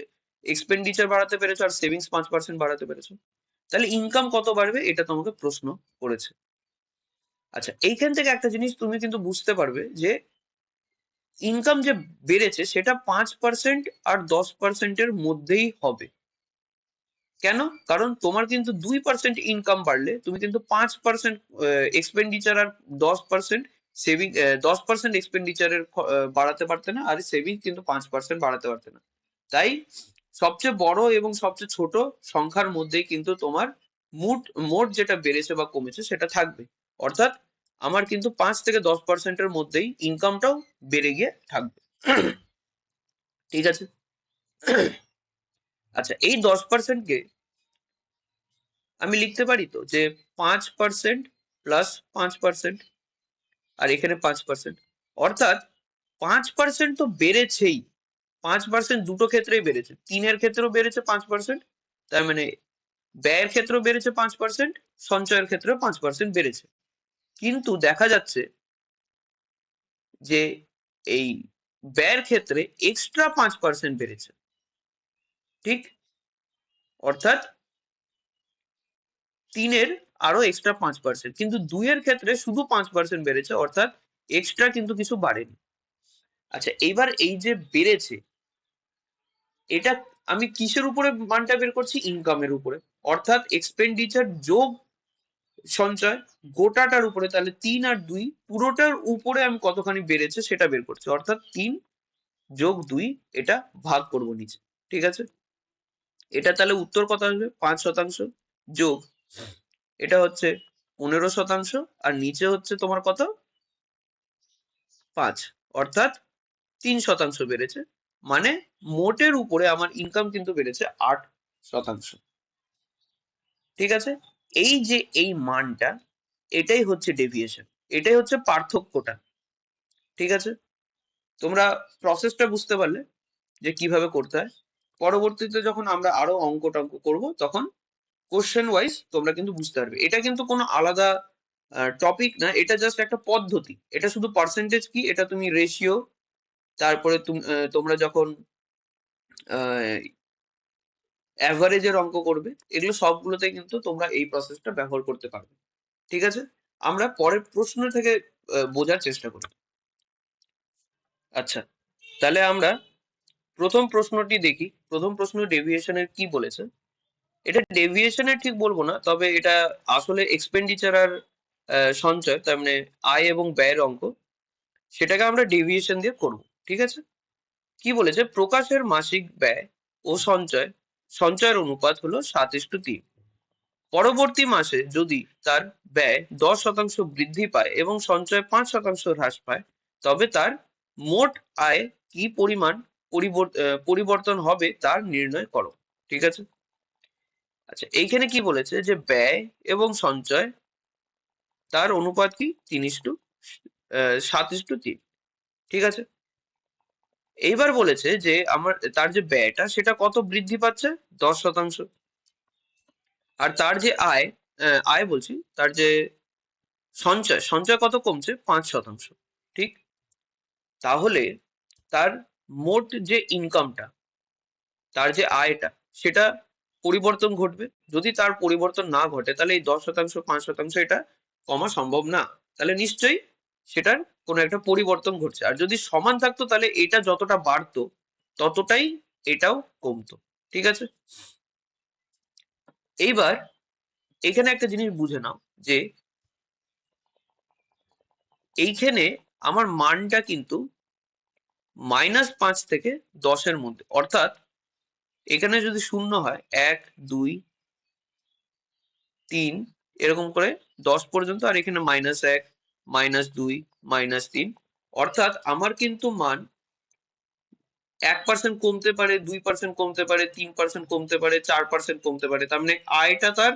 এক্সপেন্ডিচার বাড়াতে পেরেছো আর সেভিংস 5% বাড়াতে পেরেছো। তাহলে ইনকাম কত বাড়বে এটা তোমাকে প্রশ্ন করেছে। আচ্ছা, এইখান থেকে একটা জিনিস তুমি কিন্তু বুঝতে পারবে যে ইনকাম যে বেড়েছে সেটা 5% আর 10%-এর মধ্যেই হবে। কেন? কারণ তোমার কিন্তু 2% ইনকাম বাড়লে তুমি কিন্তু 5% এক্সপেন্ডিচার আর 10% সেভিং, 10% এক্সপেন্ডিচারের বাড়াতে পারতে না, আর সেভিং কিন্তু 5% বাড়াতে পারতে না। তাই সবচেয়ে বড় এবং সবচেয়ে ছোট সংখ্যার মধ্যেই কিন্তু তোমার মোট যেটা বেড়েছে বা কমেছে সেটা থাকবে। অর্থাৎ আমার কিন্তু 5 থেকে 10%-এর মধ্যেই ইনকামটাও বেড়ে গিয়ে থাকবে। ঠিক আছে? আচ্ছা, এই 10%-কে আমি লিখতে পারি তো যে 5% প্লাস 5%, আর এখানে 5%, অর্থাৎ 5% তো বেড়েছেই। 5% দুটো ক্ষেত্রেই বেড়েছে, 3-এর ক্ষেত্রেও বেড়েছে 5%, তার মানে ব্যয়ের ক্ষেত্রেও বেড়েছে 5%, সঞ্চয়ের ক্ষেত্রেও 5% বেড়েছে। কিন্তু দেখা যাচ্ছে যে এই ব্যয়ের ক্ষেত্রে এক্সট্রা 5% বেড়েছে, ঠিক? অর্থাৎ 3-এর আরো এক্সট্রা 5%, কিন্তু 2-এর ক্ষেত্রে শুধু 5% বেড়েছে, অর্থাৎ এক্সট্রা কিন্তু কিছু বাড়েনি। আচ্ছা, এবার এই যে বেড়েছে, এটা আমি কিসের উপরে মানটা বের করছি? ইনকামের উপরে। অর্থাৎ এক্সপেন্ডিচার যোগ সঞ্চয় গোটাটার উপরে, তাহলে 3 আর 2 পুরোটার উপরে আমি কতখানি বেড়েছে সেটা বের করছি। অর্থাৎ 3 যোগ 2 এটা ভাগ করবো নিচে। ঠিক আছে, এটা তাহলে উত্তর কত আসবে? 5% যোগ এটা হচ্ছে 15%, আর নিচে হচ্ছে তোমার কত? 5, অর্থাৎ 3% বেড়েছে। মানে মোটের উপরে আমার ইনকাম কিন্তু বেড়েছে 8%। ঠিক আছে, এই যে এই মানটা, এটাই হচ্ছে ডেভিয়েশন, এটাই হচ্ছে পার্থক্যটা। ঠিক আছে, তোমরা প্রসেসটা বুঝতে পারলে যে কিভাবে করতে হয়। পরবর্তীতে যখন আমরা আরো অঙ্ক টঙ্ক করবো তখন কোশ্চেন ওয়াইজ তোমরা কিন্তু বুঝতে পারবে। এটা কিন্তু কোনো আলাদা টপিক না, এটা জাস্ট একটা পদ্ধতি। এটা শুধু পার্সেন্টেজ কি, এটা তুমি রেশিও, তারপরে তোমরা যখন অ্যাভারেজের অঙ্ক করবে, এগুলো সবগুলোতে কিন্তু তোমরা এই প্রসেসটা ব্যবহার করতে পারবে। ঠিক আছে, আমরা পরের প্রশ্ন থেকে বোঝার চেষ্টা করি। আচ্ছা, তাহলে আমরা প্রথম প্রশ্নটি দেখি। প্রথম প্রশ্ন ডেভিয়েশনের কি বলেছে। এটা ডেভিয়েশনের ঠিক বলবো না, তবে এটা আসলে এক্সপেন্ডিচার আর সঞ্চয়, তার মানে আয় এবং ব্যয়ের অঙ্ক, সেটাকে আমরা ডেভিয়েশন দিয়ে করব। ঠিক আছে, কি বলেছে, প্রকাশের মাসিক ব্যয় ও সঞ্চয়ের অনুপাত হলো 7:3। পরবর্তী মাসে যদি তার ব্যয় 10% বৃদ্ধি পায় এবং সঞ্চয় 5% হ্রাস পায়, তবে তার মোট আয় কি পরিমাণ পরিবর্তন হবে তা নির্ণয় করো। ঠিক আছে, আচ্ছা এইখানে কি বলেছে যে ব্যয় এবং সঞ্চয় তার অনুপাত কি 7:3। ঠিক আছে, এইবার বলেছে যে তার যে ব্যয়টা সেটা কত বৃদ্ধি পাচ্ছে, 10%। আর তার যে আয় বলছি, তার যে সঞ্চয় কত কমছে, 5%। ঠিক, তাহলে তার মোট যে ইনকামটা, তার যে আয়টা, সেটা পরিবর্তন ঘটবে। যদি তার পরিবর্তন না ঘটে তাহলে এই 10%, 5% এটা কমা সম্ভব না। তাহলে নিশ্চয়ই সেটার কোনো একটা পরিবর্তন ঘটছে। আর যদি সমান থাকতো তাহলে এটা যতটা বাড়তো ততটাই এটাও কমতো। ঠিক আছে, এইবার এখানে একটা জিনিস বুঝে নাও যে এইখানে আমার মানটা কিন্তু -5 থেকে 10-এর মধ্যে, অর্থাৎ এখানে যদি শূন্য হয় 1, 2, 3 এরকম করে 10 পর্যন্ত, আর এখানে -1, -2, -3, অর্থাৎ আমার কিন্তু মান 1% কমতে পারে, 2% কমতে পারে, 3% কমতে পারে, 4% কমতে পারে। তার মানে আয়টা তার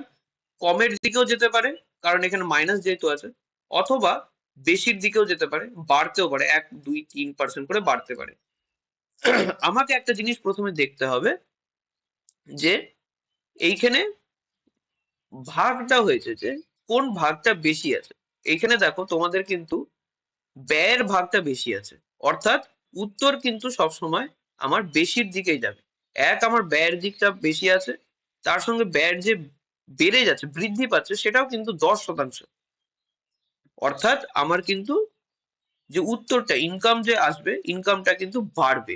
কমের দিকেও যেতে পারে, কারণ এখানে মাইনাস যেহেতু আছে, অথবা বেশির দিকেও যেতে পারে, বাড়তেও পারে, 1, 2, 3% করে বাড়তে পারে। আমাকে একটা জিনিস প্রথমে দেখতে হবে যে এইখানে ভাগটা হয়েছে যে কোন ভাগটা বেশি আছে। এইখানে দেখো তোমাদের কিন্তু ব্যয়ের ভাগটা বেশি আছে, অর্থাৎ উত্তর কিন্তু সবসময় আমার বেশির দিকেই যাবে। আমার ব্যয়ের দিকটা বেশি আছে, তার সঙ্গে ব্যয়ের যে বেড়ে যাচ্ছে, বৃদ্ধি পাচ্ছে, সেটাও কিন্তু 10%। অর্থাৎ আমার কিন্তু যে উত্তরটা, ইনকাম যে আসবে, ইনকামটা কিন্তু বাড়বে,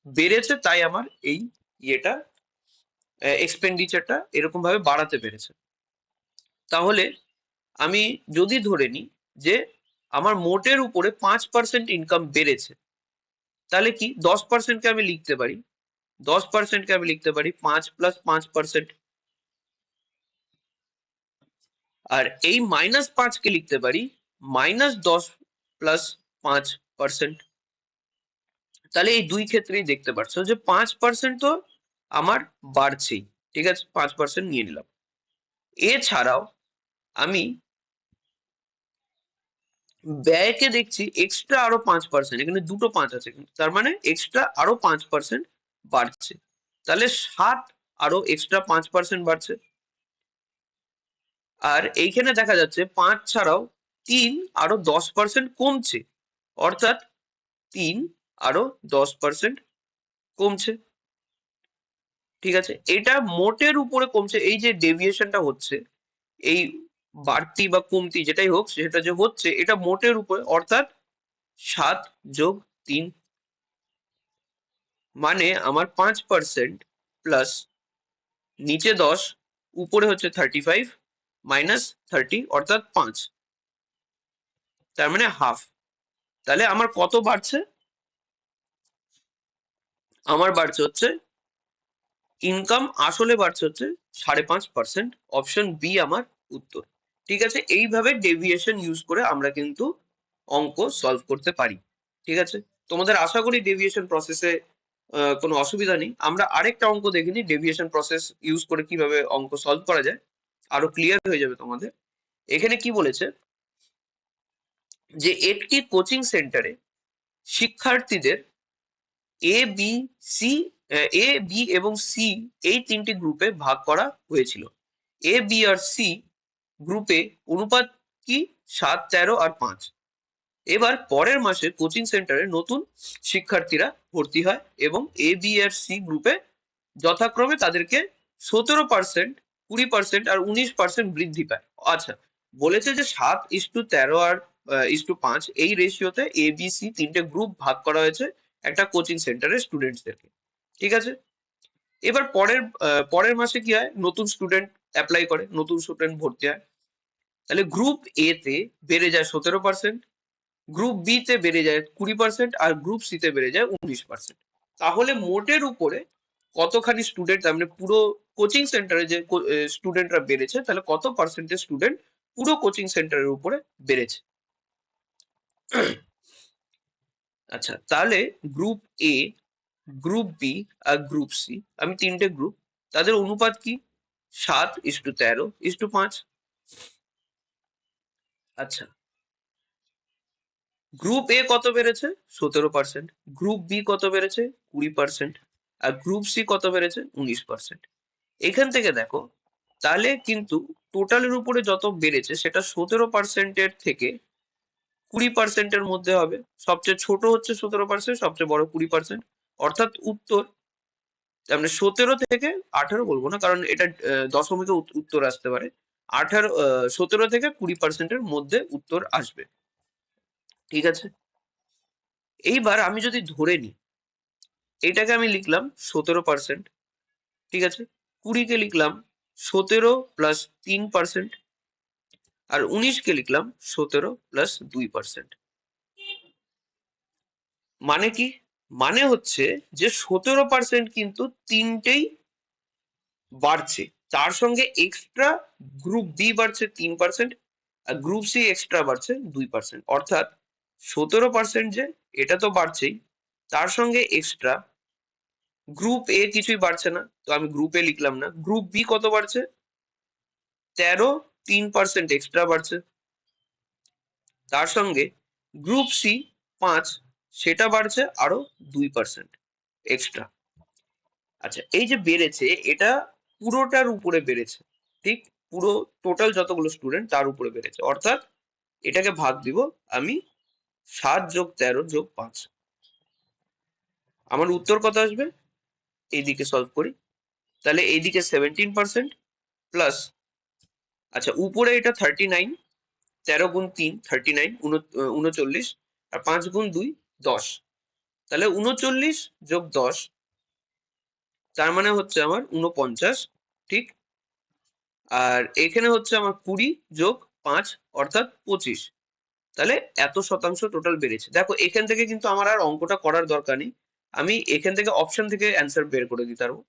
বেড়েছে, তাই আমার এই ইয়েটা এক্সপেন্ডিচারটা এরকম ভাবে বাড়াতে পেরেছে। তাহলে আমি যদি ধরে নিই যে আমার মোটের উপরে 5% ইনকাম বেড়েছে, তাহলে কি 10%কে আমি লিখতে পারি, 10%কে আমি লিখতে পারি 5 + 5%। আর এই -5 কে লিখতে পারি -10 + 5%। তাহলে এই দুই ক্ষেত্রেই দেখতে পাচ্ছ যে 5% তো আমার বাড়ছেই। ঠিক আছে, 5% নিয়ে নিলাম। এছাড়াও আমি ব্যয়কে দেখছি এক্সট্রা আরো 5%, এখানে দুটো 5 আছে, তার মানে এক্সট্রা আরো 5% বাড়ছে। তাহলে 7 আরো এক্সট্রা 5% বাড়ছে। আর এইখানে দেখা যাচ্ছে 5 ছাড়াও 3 আরো 10% কমছে, অর্থাৎ 3 আরো 10% কমছে। ঠিক আছে, এটা মোটের উপরে কমছে। এই যে ডেভিয়েশনটা হচ্ছে, এই বাড়তি বা কমতি যেটাই হোক, সেটা যে হচ্ছে এটা মোটের উপরে, অর্থাৎ 7 + 3, মানে আমার 5% প্লাস নিচে 10, উপরে হচ্ছে 35 -30, অর্থাৎ 5, তার মানে হাফ। তাহলে আমার কত বাড়ছে, আমার বাড়ছে হচ্ছে ইনকাম আসলে বাড়ছে হচ্ছে 5.5%। অপশন বি আমার উত্তর। ঠিক আছে, এইভাবে ডেভিয়েশন ইউজ করে আমরা কিন্তু অঙ্ক সলভ করতে পারি। ঠিক আছে, তোমাদের আশা করি ডেভিয়েশন প্রসেসে কোনো অসুবিধা নেই। আমরা আরেকটা অঙ্ক দেখে নিই, ডেভিয়েশন প্রসেস ইউজ করে কিভাবে অঙ্ক সলভ করা যায়, আরো ক্লিয়ার হয়ে যাবে তোমাদের। এখানে কি বলেছে যে একটি কোচিং সেন্টারে শিক্ষার্থীদের এ বি এবং সি এই তিনটি গ্রুপে ভাগ করা হয়েছিল। এ বি আর সি গ্রুপে অনুপাত কি 7, 13 আর 5। এবার পরের মাসে কোচিং সেন্টারে নতুন শিক্ষার্থীরা ভর্তি হয় এবং এ বি আর সি গ্রুপে যথাক্রমে তাদেরকে 17%, 20% আর 19% বৃদ্ধি পায়। আচ্ছা, বলেছে যে 7:13 আর 5 এই রেশিওতে এ বি সি তিনটে গ্রুপ ভাগ করা হয়েছে একটা কোচিং সেন্টারের স্টুডেন্টসদেরকে। ঠিক আছে, এবার পরের মাসে কি হয়, নতুন স্টুডেন্ট অ্যাপ্লাই করে, নতুন স্টুডেন্ট ভর্তি হয়। তাহলে গ্রুপ এ তে বেড়ে যায় 17%, গ্রুপ বি তে বেড়ে যায় 20% আর গ্রুপ সি তে বেড়ে যায় 19%। তাহলে মোটের উপরে কতখানি স্টুডেন্ট, মানে পুরো কোচিং সেন্টারে যে স্টুডেন্টরা বেড়েছে, তাহলে কত পার্সেন্টেজ স্টুডেন্ট পুরো কোচিং সেন্টারের উপরে বেড়েছে। আচ্ছা, তাহলে গ্রুপ এ, গ্রুপ বি আর গ্রুপ সি, আমি তিনটে গ্রুপ, তাদের অনুপাত কি 7:13:5। আচ্ছা, গ্রুপ এ কত বেড়েছে 17%, গ্রুপ বি কত বেড়েছে 20% আর গ্রুপ সি কত বেড়েছে 19%। এখান থেকে দেখো, তাহলে কিন্তু টোটালের উপরে যত বেড়েছে সেটা 17%-এর থেকে 20%-এর মধ্যে হবে। সবচেয়ে ছোট হচ্ছে 17%, সবচেয়ে বড় 20%। অর্থাৎ উত্তর, মানে 17 থেকে 18 বলবো না, কারণ এটা দশমিকে উত্তর আসতে পারে। 17 থেকে 20%-এর মধ্যে উত্তর আসবে। ঠিক আছে, এইবার আমি যদি ধরে নিই, এটাকে আমি লিখলাম 17%, ঠিক আছে, 20-কে লিখলাম 17 প্লাস 3%, আর 19-কে লিখলাম 17 প্লাস 2%। মানে কি? মানে হচ্ছে যে 17% কিন্তু তিনটেই বাড়ছে, তার সঙ্গে এক্সট্রা গ্রুপ বি বাড়ছে 3% আর গ্রুপ সি এক্সট্রা বাড়ছে 2%। অর্থাৎ 17% যে এটা তো বাড়ছেই, তার সঙ্গে এক্সট্রা গ্রুপ এ কিছুই বাড়ছে না, তো আমি গ্রুপ এ লিখলাম না। গ্রুপ বি কত বাড়ছে 13, 3% এক্সট্রা বাড়ছে। তার সঙ্গে গ্রুপ সি 5, সেটা বাড়ছে আরো 2% এক্সট্রা। আচ্ছা, এই যে বেড়েছে এটা পুরোটার উপরে বেড়েছে, ঠিক পুরো টোটাল যতগুলো স্টুডেন্ট তার উপরে বেড়েছে। অর্থাৎ এটাকে ভাগ দিব আমি 7+13+5। আমার উত্তর কত আসবে? এইদিকে সলভ করি, তাহলে এইদিকে 17% প্লাস, আচ্ছা উপরে এটা 39, 13 × 3 39, 39, আর 5 × 2 10। তাহলে 39+10, তার মানে হচ্ছে আমার 49, ঠিক। আর এখানে হচ্ছে আমার 20+5 অর্থাৎ 25। তাহলে এত শতাংশ টোটাল বেড়েছে। দেখো এখান থেকে কিন্তু আমার আর অঙ্কটা করার দরকার নেই, আমি এখান থেকে অপশন থেকে অ্যান্সার বের করে দিতে পারবো।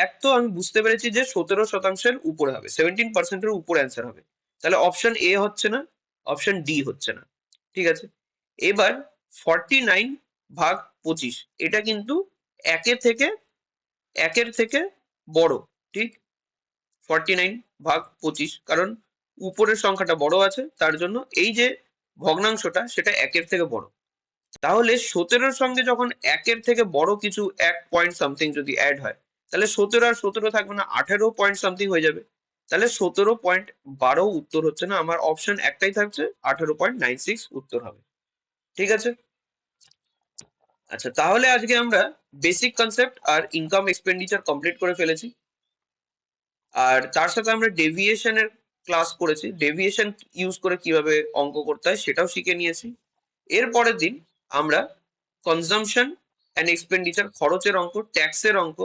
এক তো আমি বুঝতে পেরেছি যে 17%-এর উপরে হবে, 17%-এর উপরে অ্যান্সার হবে। তাহলে অপশন এ হচ্ছে না, অপশন ডি হচ্ছে না। ঠিক আছে, এবার 49/25 এটা কিন্তু একের থেকে বড়, ঠিক। 49/25, কারণ উপরের সংখ্যাটা বড় আছে, তার জন্য এই যে ভগ্নাংশটা সেটা একের থেকে বড়। তাহলে 17-র সঙ্গে যখন একের থেকে বড় কিছু 1 পয়েন্ট সামথিং যদি অ্যাড হয়, তাহলে 17 আর 17 থাকবে না, 18 পয়েন্ট সামথিং হয়ে যাবে। তাহলে 17.12 উত্তর হচ্ছে না, আমার অপশন একটাই থাকছে, 18.96 উত্তর হবে। ঠিক আছে, আচ্ছা তাহলে আজকে আমরা বেসিক কনসেপ্ট আর ইনকাম এক্সপেন্ডিচার কমপ্লিট করে ফেলেছি, আর তার সাথে আমরা ডেভিয়েশনের ক্লাস করেছি, ডেভিয়েশন ইউজ করে কিভাবে অঙ্ক করতে হয় সেটাও শিখে নিয়েছি। এর পরের দিন আমরা কনজাম্পশন অ্যান্ড এক্সপেন্ডিচার, খরচের অঙ্ক, ট্যাক্সের অঙ্ক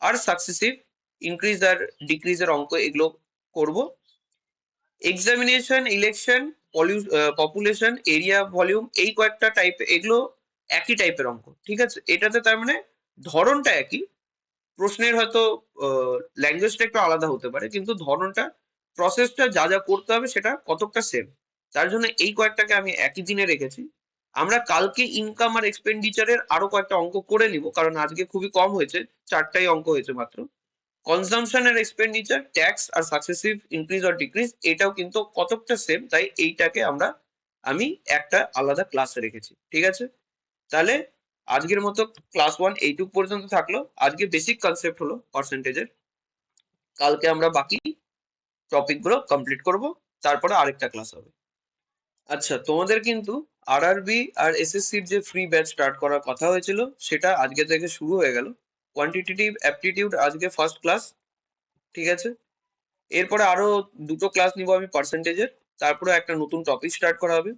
আর সাকসেসিভ ইনক্রিজ আর ডিক্রিজের অঙ্ক, এগুলো করব। Examination, election, population, area, volume, এই কয়েকটা টাইপ, এগুলো একই টাইপের অঙ্ক। ঠিক আছে, এটাতে তার মানে ধরনটা একই, প্রশ্নের হয়তো ল্যাঙ্গুয়েজটা একটু আলাদা হতে পারে, কিন্তু ধরনটা, প্রসেসটা যা যা করতে হবে সেটা কতকটা সেম। তার জন্য এই কয়েকটাকে আমি একই দিনে রেখেছি। আমরা কালকে ইনকাম আর এক্সপেন্ডিচারের আরো কয়েকটা অঙ্ক করে নিব, কারণ আজকে খুবই কম হয়েছে, 4টাই অঙ্ক হয়েছে মাত্র। কনজাম্পশন আর এক্সপেন্ডিচার, ট্যাক্স আর সাকসেসিভ ইনক্রিজ অর ডিক্রিজ, এটাও কিন্তু কতকটা সেম, তাই এইটাকে আমি একটা আলাদা ক্লাসে রেখেছি। ঠিক আছে, তাহলে আজকের মতো ক্লাস 1 এইটুক পর্যন্ত থাকলো। আজকে বেসিক কনসেপ্ট হলো পার্সেন্টেজের। কালকে আমরা বাকি টপিক গুলো কমপ্লিট করব, তারপরে আরেকটা ক্লাস হবে। আচ্ছা, তোমাদের কিন্তু আরআরবি আর এসএসসির যে ফ্রি ব্যাচ স্টার্ট করার কথা হয়েছিল সেটা আজকে থেকে শুরু হয়ে গেল। কোয়ান্টিটেটিভ অ্যাপটিটিউড আজকে ফার্স্ট ক্লাস, ঠিক আছে? এরপরে আরো দুটো ক্লাস নিব আমি পার্সেন্টেজের, তারপরে একটা নতুন টপিক স্টার্ট করা হবে।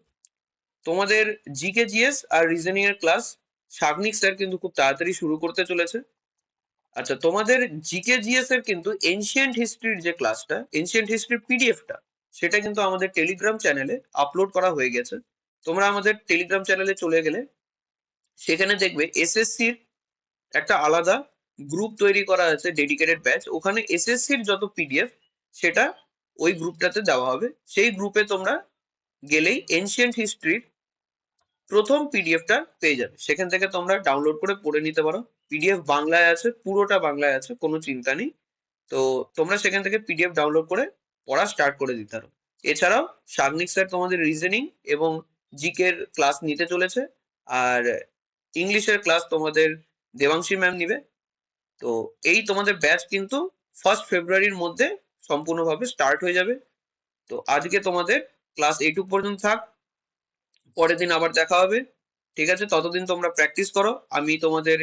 তোমাদের জিকে জিএস আর রিজনিং এর ক্লাস সাগ্নিক স্যার কিন্তু খুব তাড়াতাড়ি শুরু করতে চলেছে। আচ্ছা, তোমাদের জিকে জিএস এর কিন্তু এনশিয়েন্ট হিস্ট্রির যে ক্লাসটা, এনশিয়েন্ট হিস্ট্রির পিডিএফটা, সেটা কিন্তু আমাদের টেলিগ্রাম চ্যানেলে আপলোড করা হয়ে গেছে। তোমরা আমাদের টেলিগ্রাম চ্যানেলে চলে গেলে সেখানে দেখবে এসএসসির একটা আলাদা গ্রুপ তৈরি করা আছে, ডেডিকেটেড ব্যাচ। ওখানে এসএসসির যত পিডিএফ সেটা ওই গ্রুপটাতে দেওয়া হবে। সেই গ্রুপে তোমরা গেলেই এনশিয়েন্ট হিস্ট্রির প্রথম পিডিএফটা পেয়ে যাবে। সেখান থেকে তোমরা ডাউনলোড করে পড়ে নিতে পারো। পিডিএফ বাংলায় আছে, পুরোটা বাংলায় আছে, কোনো চিন্তা নেই। তো তোমরা সেখান থেকে পিডিএফ ডাউনলোড করে পড়া স্টার্ট করে দিতে পারো। এছাড়াও সাগ্নিক স্যার তোমাদের রিজনিং এবং জিকের ক্লাস নিতে চলেছে, আর ইংলিশের ক্লাস তোমাদের দেবাংশী ম্যাম নিবে। তো এই তোমাদের ব্যাচ কিন্তু 1 ফেব্রুয়ারির মধ্যে সম্পূর্ণভাবে স্টার্ট হয়ে যাবে। তো আজকে তোমাদের ক্লাস এইটুক পর্যন্ত থাক, পরের দিন আবার দেখা হবে, ঠিক আছে? ততদিন তোমরা প্র্যাকটিস করো। আমি তোমাদের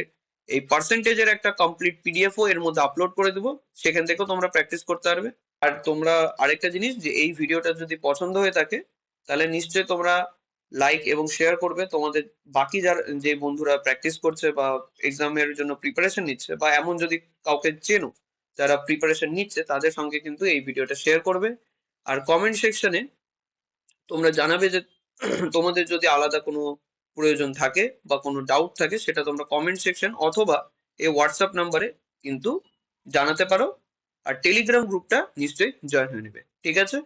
এই পার্সেন্টেজের একটা কমপ্লিট পিডিএফও এর মধ্যে আপলোড করে দেবো, সেখান থেকেও তোমরা প্র্যাকটিস করতে পারবে। আর তোমরা আরেকটা জিনিস, যে এই ভিডিওটা যদি পছন্দ হয়ে থাকে তাহলে নিশ্চয়ই তোমরা লাইক এবং শেয়ার করবে। তোমাদের বাকি যারা যে বন্ধুরা প্র্যাকটিস করছে বা এক্সামের জন্য প্রিপারেশন নিচ্ছে, বা এমন যদি কাউকে চেনো যারা প্রিপারেশন নিচ্ছে, তাদের সঙ্গে কিন্তু এই ভিডিওটা শেয়ার করবে। আর কমেন্ট সেকশনে তোমরা জানাবে যে তোমাদের যদি আলাদা কোনো প্রয়োজন থাকে বা কোনো ডাউট থাকে, সেটা তোমরা কমেন্ট সেকশন অথবা এই হোয়াটসঅ্যাপ নাম্বারে কিন্তু জানাতে পারো। আর টেলিগ্রাম গ্রুপটা নিশ্চয়ই জয়েন হয়ে নেবে, ঠিক আছে?